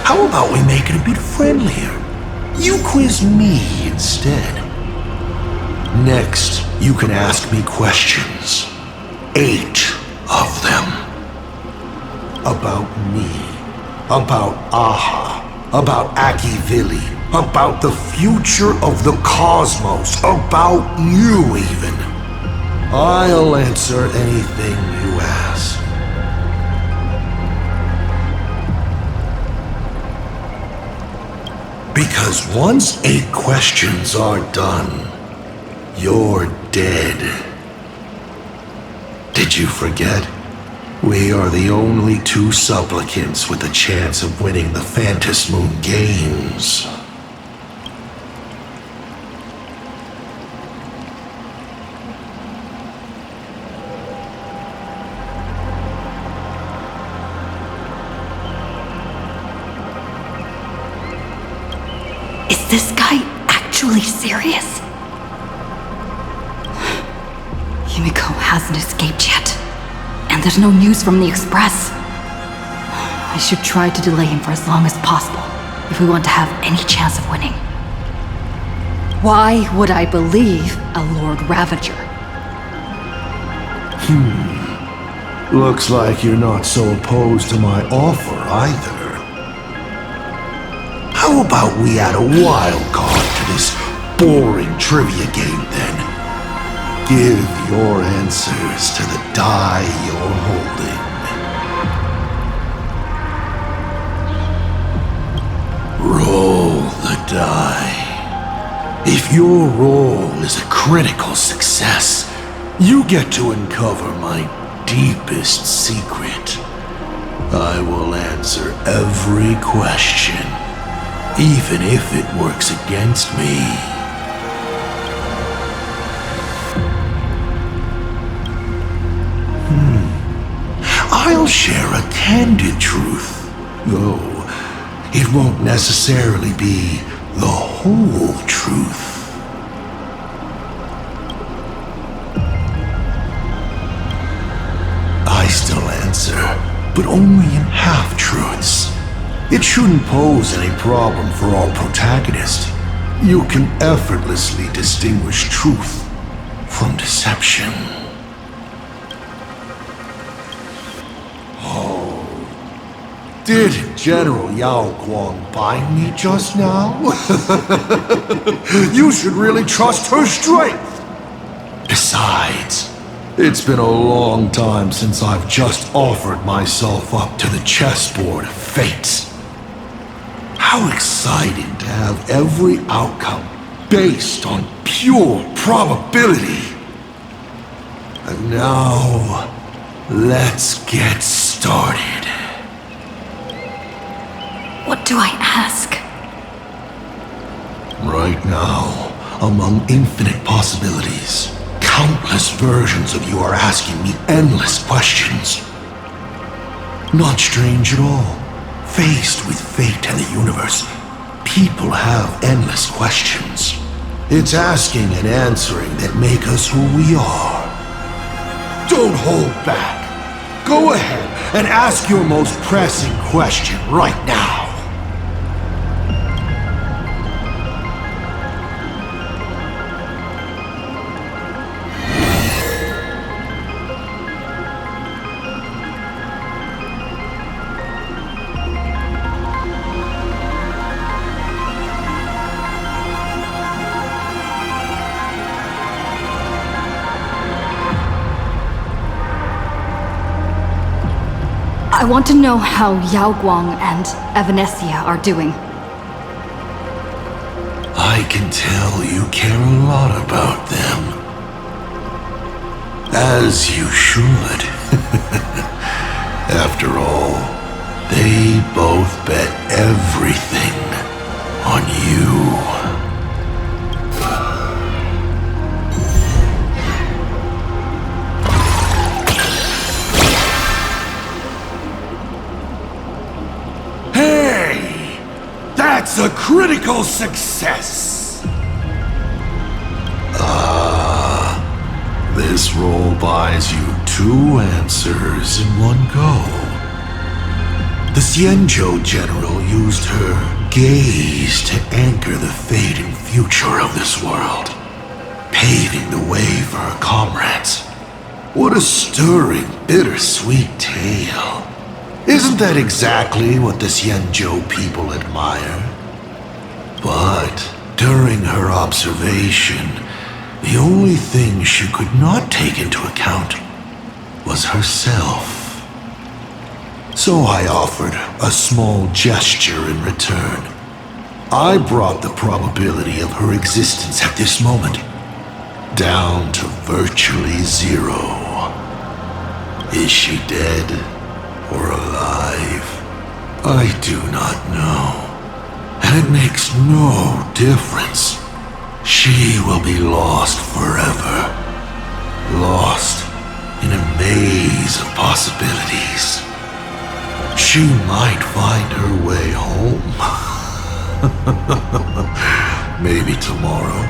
B: How about we make it a bit friendlier? You quiz me instead. Next, you can ask me questions. 8 of them. About me. About Aha. About Akivili. About the future of the cosmos. About you, even. I'll answer anything you ask. Because once 8 questions are done, you're dead. Did you forget? We are the only 2 supplicants with a chance of winning the Phantasmoon Games.
F: Is this guy actually serious? Himiko hasn't escaped yet. And there's no news from the Express. I should try to delay him for as long as possible, if we want to have any chance of winning. Why would I believe a Lord Ravager?
B: Looks like you're not so opposed to my offer either. How about we add a wild card to this boring trivia game then? Give your answers to the die you're holding. Roll the die. If your roll is a critical success, you get to uncover my deepest secret. I will answer every question, even if it works against me. I'll share a candid truth, though it won't necessarily be the whole truth. I still answer, but only in half-truths. It shouldn't pose any problem for our protagonist. You can effortlessly distinguish truth from deception. Did General Yao Guang bind me just now? You should really trust her strength! Besides, it's been a long time since I've just offered myself up to the chessboard of fate. How exciting to have every outcome based on pure probability. And now, let's get started.
F: What do I ask?
B: Right now, among infinite possibilities, countless versions of you are asking me endless questions. Not strange at all. Faced with fate and the universe, people have endless questions. It's asking and answering that make us who we are. Don't hold back. Go ahead and ask your most pressing question right now.
F: I want to know how Yao Guang and Evanesia are doing.
B: I can tell you care a lot about them. As you should. After all, they both bet everything on you. That's a critical success! This roll buys you 2 answers in one go. The Xianzhou general used her gaze to anchor the fate and future of this world, paving the way for her comrades. What a stirring, bittersweet tale. Isn't that exactly what the Xianzhou people admire? But during her observation, the only thing she could not take into account was herself. So I offered a small gesture in return. I brought the probability of her existence at this moment down to virtually 0. Is she dead or alive? I do not know. And it makes no difference. She will be lost forever. Lost in a maze of possibilities. She might find her way home. Maybe tomorrow.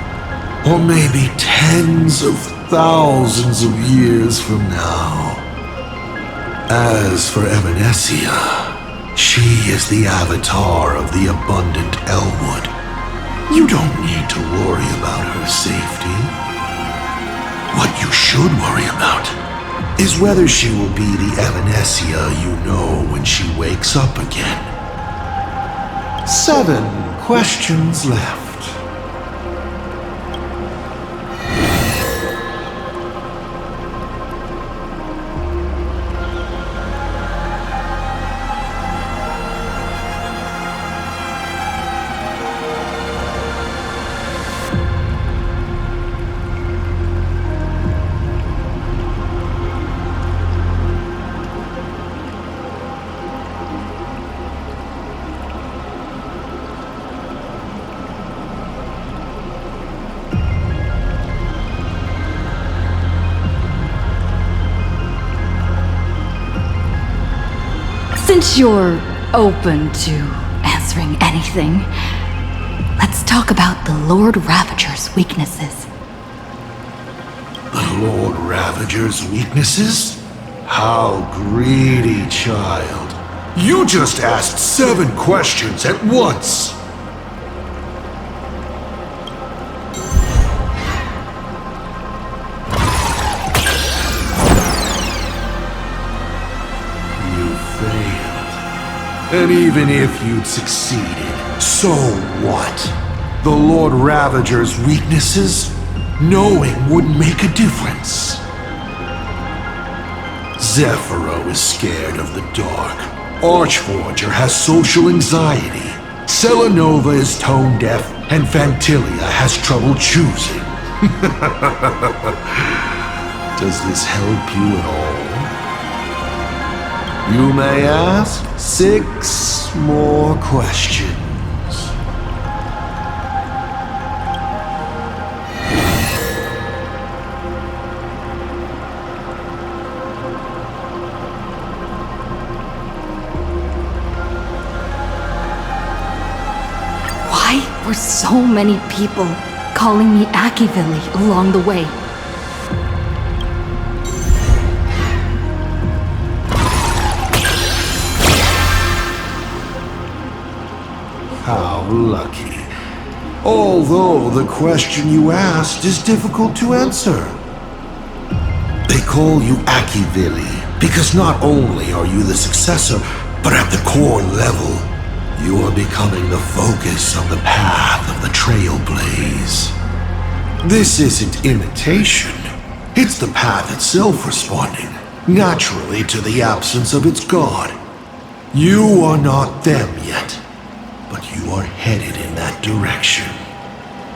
B: Or maybe tens of thousands of years from now. As for Evanesia, she is the avatar of the abundant Elwood. You don't need to worry about her safety. What you should worry about is whether she will be the Evanesia you know when she wakes up again. 7 questions left.
F: Since you're open to answering anything, let's talk about the Lord Ravager's weaknesses.
B: The Lord Ravager's weaknesses? How greedy, child. You just asked 7 questions at once! And even if you'd succeeded, so what? The Lord Ravager's weaknesses? Knowing wouldn't make a difference. Zephyro is scared of the dark. Archforger has social anxiety. Selenova is tone deaf, and Fantilia has trouble choosing. Does this help you at all? You may ask 6 more questions.
F: were so many people calling me Akivili along the way.
B: How lucky. Although the question you asked is difficult to answer. They call you Akivili because not only are you the successor, but at the core level, you are becoming the focus of the path of the Trailblaze. This isn't imitation. It's the path itself responding, naturally, to the absence of its god. You are not them yet, but you are headed in that direction.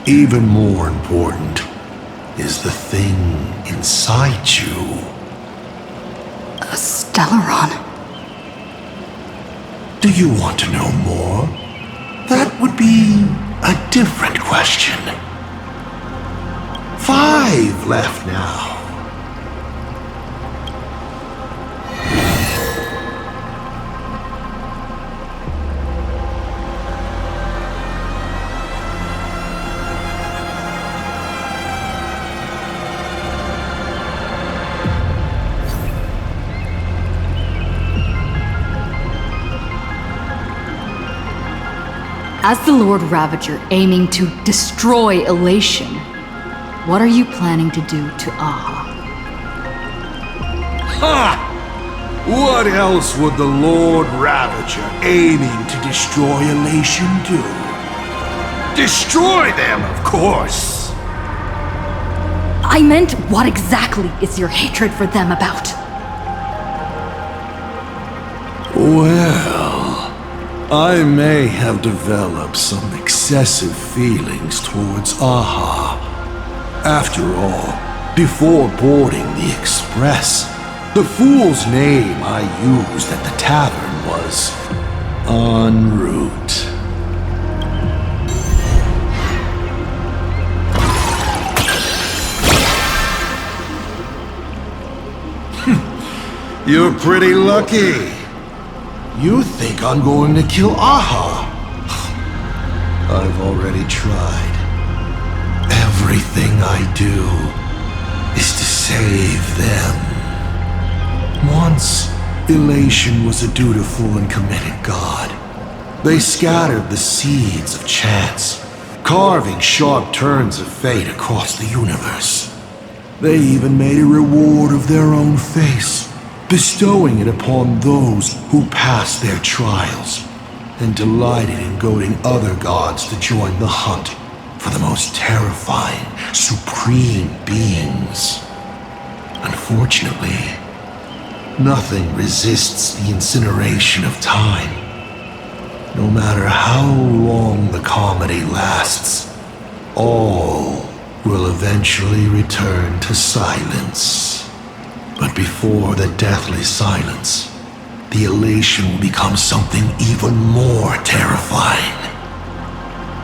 B: Even more important is the thing inside you.
F: A Stellaron.
B: Do you want to know more? That would be a different question. 5 left now.
F: As the Lord Ravager aiming to destroy Elation, what are you planning to do to Aha?
B: Ha! What else would the Lord Ravager aiming to destroy Elation do? Destroy them, of course!
F: I meant, what exactly is your hatred for them about?
B: Well, I may have developed some excessive feelings towards Aha. After all, before boarding the Express, the fool's name I used at the tavern was En route. You're pretty lucky. You think I'm going to kill Aha? I've already tried. Everything I do is to save them. Once, Elation was a dutiful and committed god. They scattered the seeds of chance, carving sharp turns of fate across the universe. They even made a reward of their own face, bestowing it upon those who passed their trials, and delighted in goading other gods to join the hunt for the most terrifying, supreme beings. Unfortunately, nothing resists the incineration of time. No matter how long the comedy lasts, all will eventually return to silence. But before the deathly silence, the Elation will become something even more terrifying.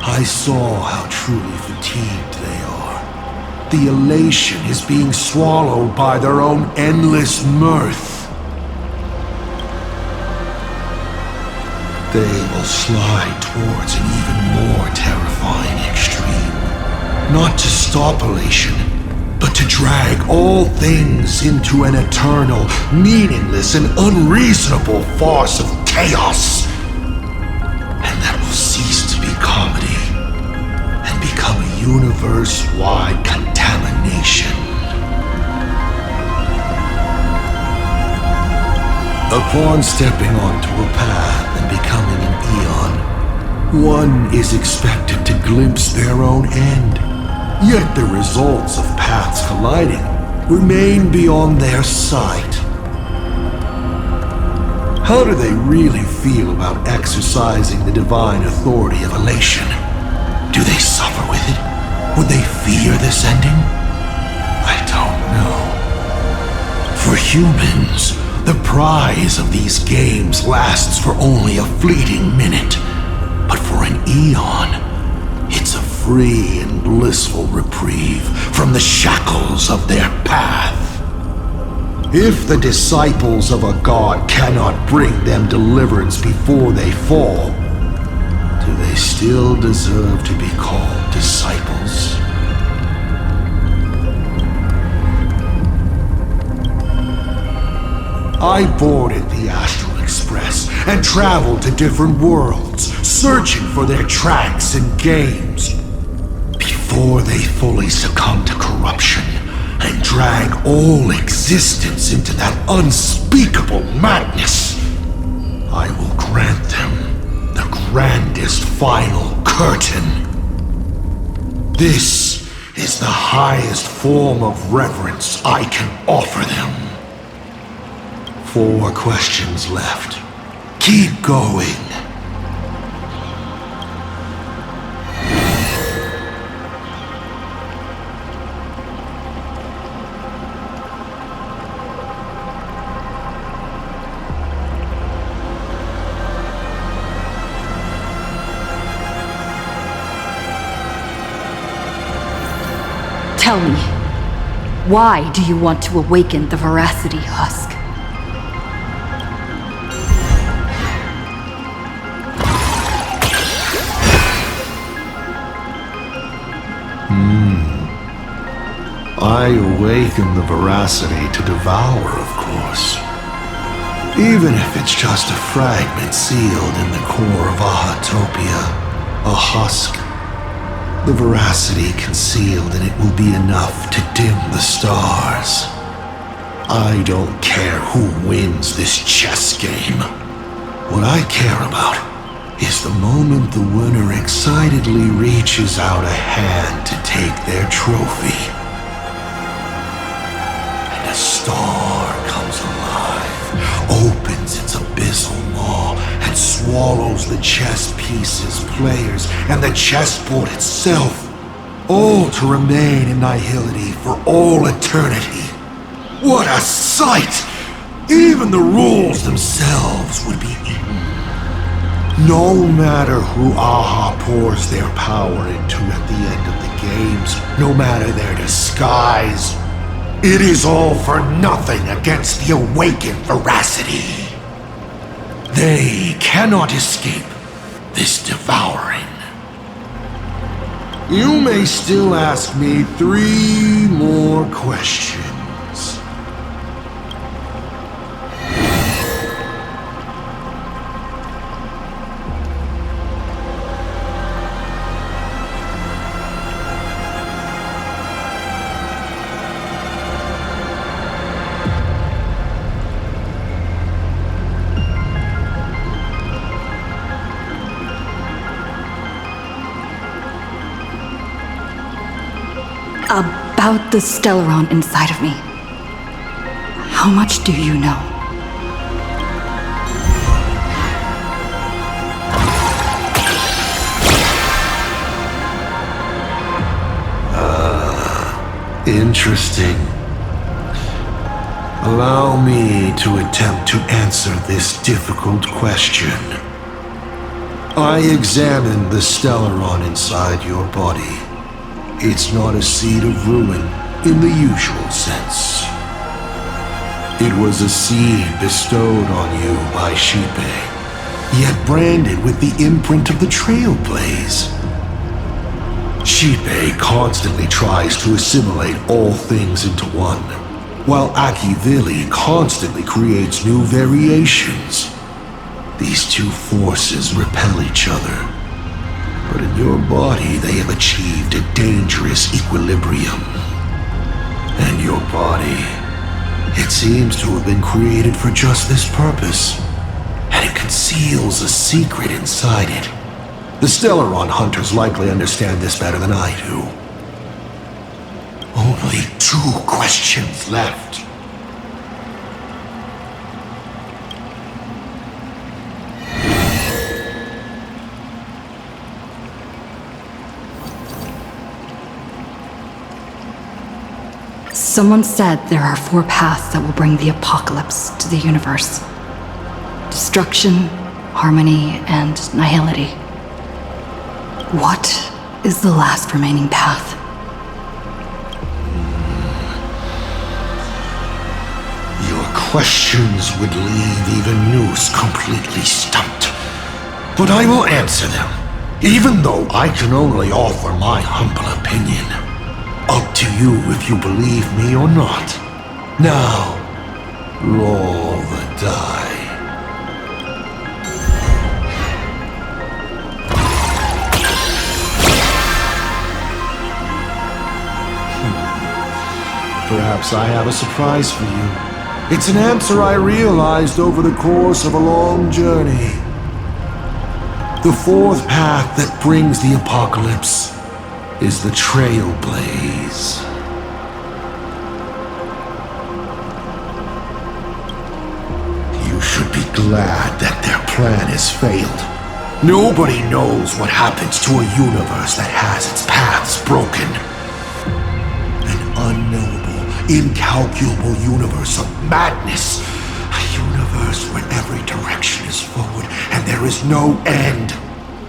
B: I saw how truly fatigued they are. The Elation is being swallowed by their own endless mirth. They will slide towards an even more terrifying extreme. Not to stop Elation, but to drag all things into an eternal, meaningless, and unreasonable farce of chaos. And that will cease to be comedy, and become a universe-wide contamination. Upon stepping onto a path and becoming an Eon, one is expected to glimpse their own end. Yet the results of paths colliding remain beyond their sight. How do they really feel about exercising the divine authority of Elation? Do they suffer with it? Would they fear this ending? I don't know. For humans, the prize of these games lasts for only a fleeting minute. But for an Eon, it's a free and blissful reprieve from the shackles of their path. If the disciples of a god cannot bring them deliverance before they fall, do they still deserve to be called disciples? I boarded the Astral Express and traveled to different worlds, searching for their tracks and games. Before they fully succumb to corruption and drag all existence into that unspeakable madness, I will grant them the grandest final curtain. This is the highest form of reverence I can offer them. 4 questions left. Keep going.
F: Tell me, why do you want to awaken the Veracity Husk?
B: I awaken the Veracity to devour, of course. Even if it's just a fragment sealed in the core of Ahatopia, a husk. The Veracity concealed in it will be enough to dim the stars. I don't care who wins this chess game. What I care about is the moment the winner excitedly reaches out a hand to take their trophy. And a star comes alive, opens its abyssal maw, and swallows the chess pieces, players, and the chessboard itself, all to remain in nihility for all eternity. What a sight! Even the rules themselves would be eaten. No matter who Aha pours their power into at the end of the games, no matter their disguise, it is all for nothing against the awakened Veracity. They cannot escape this devouring. You may still ask me 3 more questions.
F: About the Stellaron inside of me. How much do you know?
B: Interesting. Allow me to attempt to answer this difficult question. I examined the Stellaron inside your body. It's not a seed of ruin in the usual sense. It was a seed bestowed on you by Xipe, yet branded with the imprint of the Trailblaze. Xipe constantly tries to assimilate all things into one, while Akivili constantly creates new variations. These two forces repel each other. But in your body, they have achieved a dangerous equilibrium. And your body, it seems to have been created for just this purpose. And it conceals a secret inside it. The Stellaron hunters likely understand this better than I do. Only 2 questions left.
F: Someone said there are 4 paths that will bring the apocalypse to the universe. Destruction, harmony, and nihility. What is the last remaining path?
B: Your questions would leave even Noose completely stumped. But I will answer them. Even though I can only offer my humble opinion. Up to you if you believe me or not. Now, roll the die. Perhaps I have a surprise for you. It's an answer I realized over the course of a long journey. The fourth path that brings the apocalypse is the Trailblaze. You should be glad that their plan has failed. Nobody knows what happens to a universe that has its paths broken. An unknowable, incalculable universe of madness. A universe where every direction is forward and there is no end.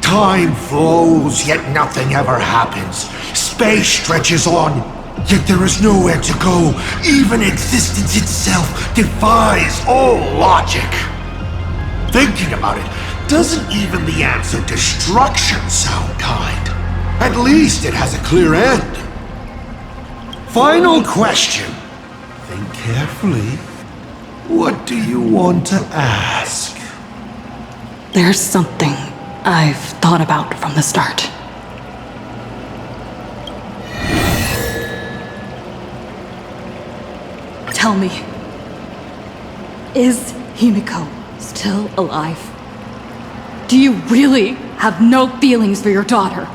B: Time flows, yet nothing ever happens. Space stretches on, yet there is nowhere to go. Even existence itself defies all logic. Thinking about it, doesn't even the answer destruction sound kind? At least it has a clear end. Final question. Think carefully. What do you want to ask?
F: There's something I've thought about from the start. Tell me, is Himiko still alive? Do you really have no feelings for your daughter?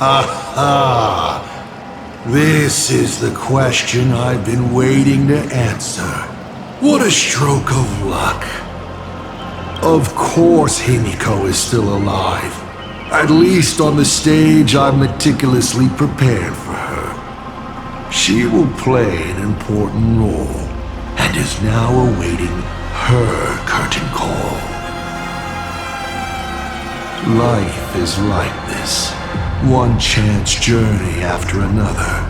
B: Aha! This is the question I've been waiting to answer. What a stroke of luck. Of course Himiko is still alive. At least on the stage I've meticulously prepared for her. She will play an important role, and is now awaiting her curtain call. Life is like this. One chance journey after another.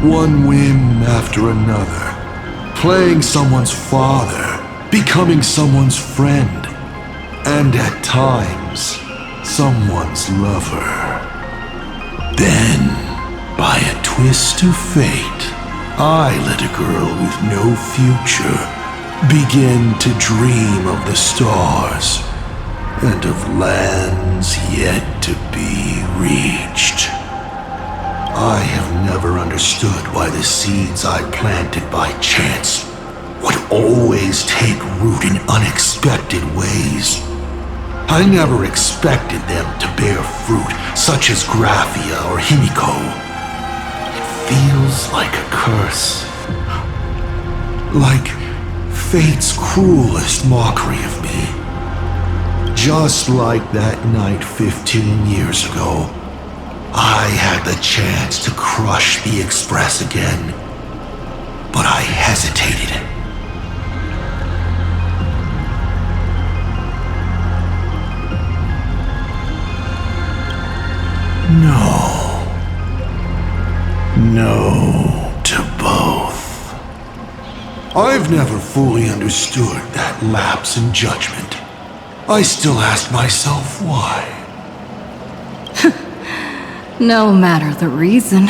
B: One whim after another. Playing someone's father. Becoming someone's friend. And at times, someone's lover. Then, by a twist of fate, I let a girl with no future begin to dream of the stars and of lands yet to be reached. I have never understood why the seeds I planted by chance would always take root in unexpected ways. I never expected them to bear fruit such as Graphia or Himiko. It feels like a curse. Like fate's cruelest mockery of me. Just like that night 15 years ago, I had the chance to crush the Express again, but I hesitated. No to both. I've never fully understood that lapse in judgment. I still ask myself why.
F: No matter the reason,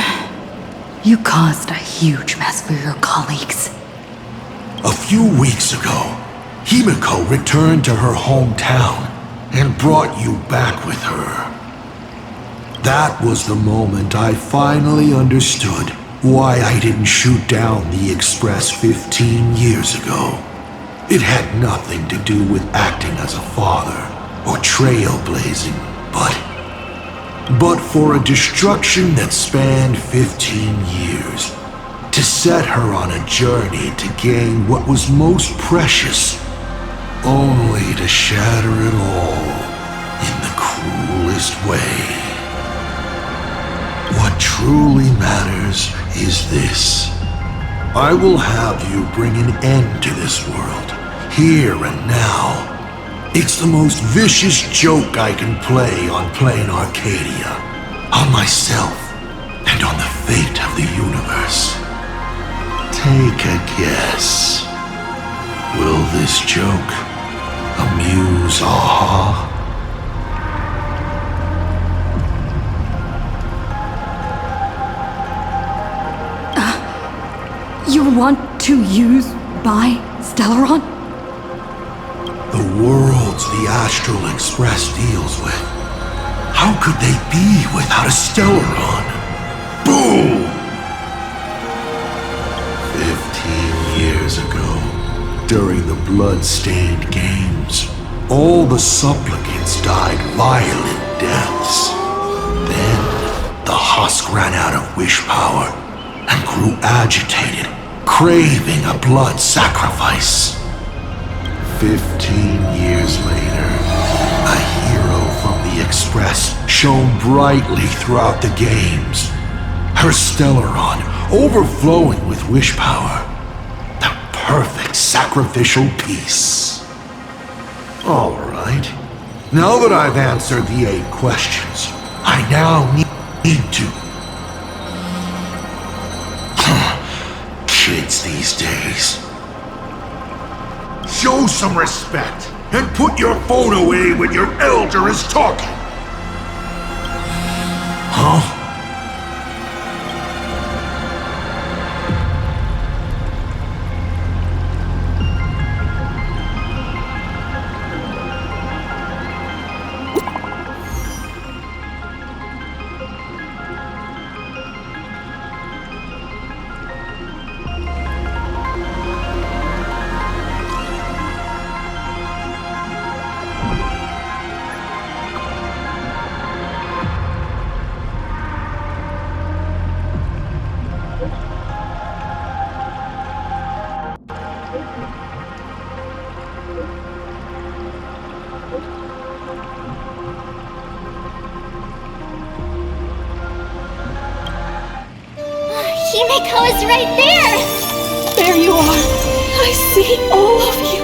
F: you caused a huge mess for your colleagues.
B: A few weeks ago, Himiko returned to her hometown and brought you back with her. That was the moment I finally understood why I didn't shoot down the Express 15 years ago. It had nothing to do with acting as a father or trailblazing, but for a destruction that spanned 15 years, to set her on a journey to gain what was most precious, only to shatter it all in the cruelest way. What truly matters is this. I will have you bring an end to this world, here and now. It's the most vicious joke I can play on Planarcadia, on myself, and on the fate of the universe. Take a guess. Will this joke amuse Aha?
F: You want to use my Stellaron?
B: The worlds the Astral Express deals with. How could they be without a Stellaron? Boom! 15 years ago, during the blood-stained games, all the supplicants died violent deaths. Then, the husk ran out of wish power and grew agitated, craving a blood sacrifice. 15 years later, a hero from the Express shone brightly throughout the games. Her Stellaron overflowing with wish power. The perfect sacrificial piece. All right. Now that I've answered the 8 questions, I now need to... Kids these days. Show some respect and put your phone away when your elder is talking. Huh?
E: Himiko is right there!
A: There you are. I see all of you.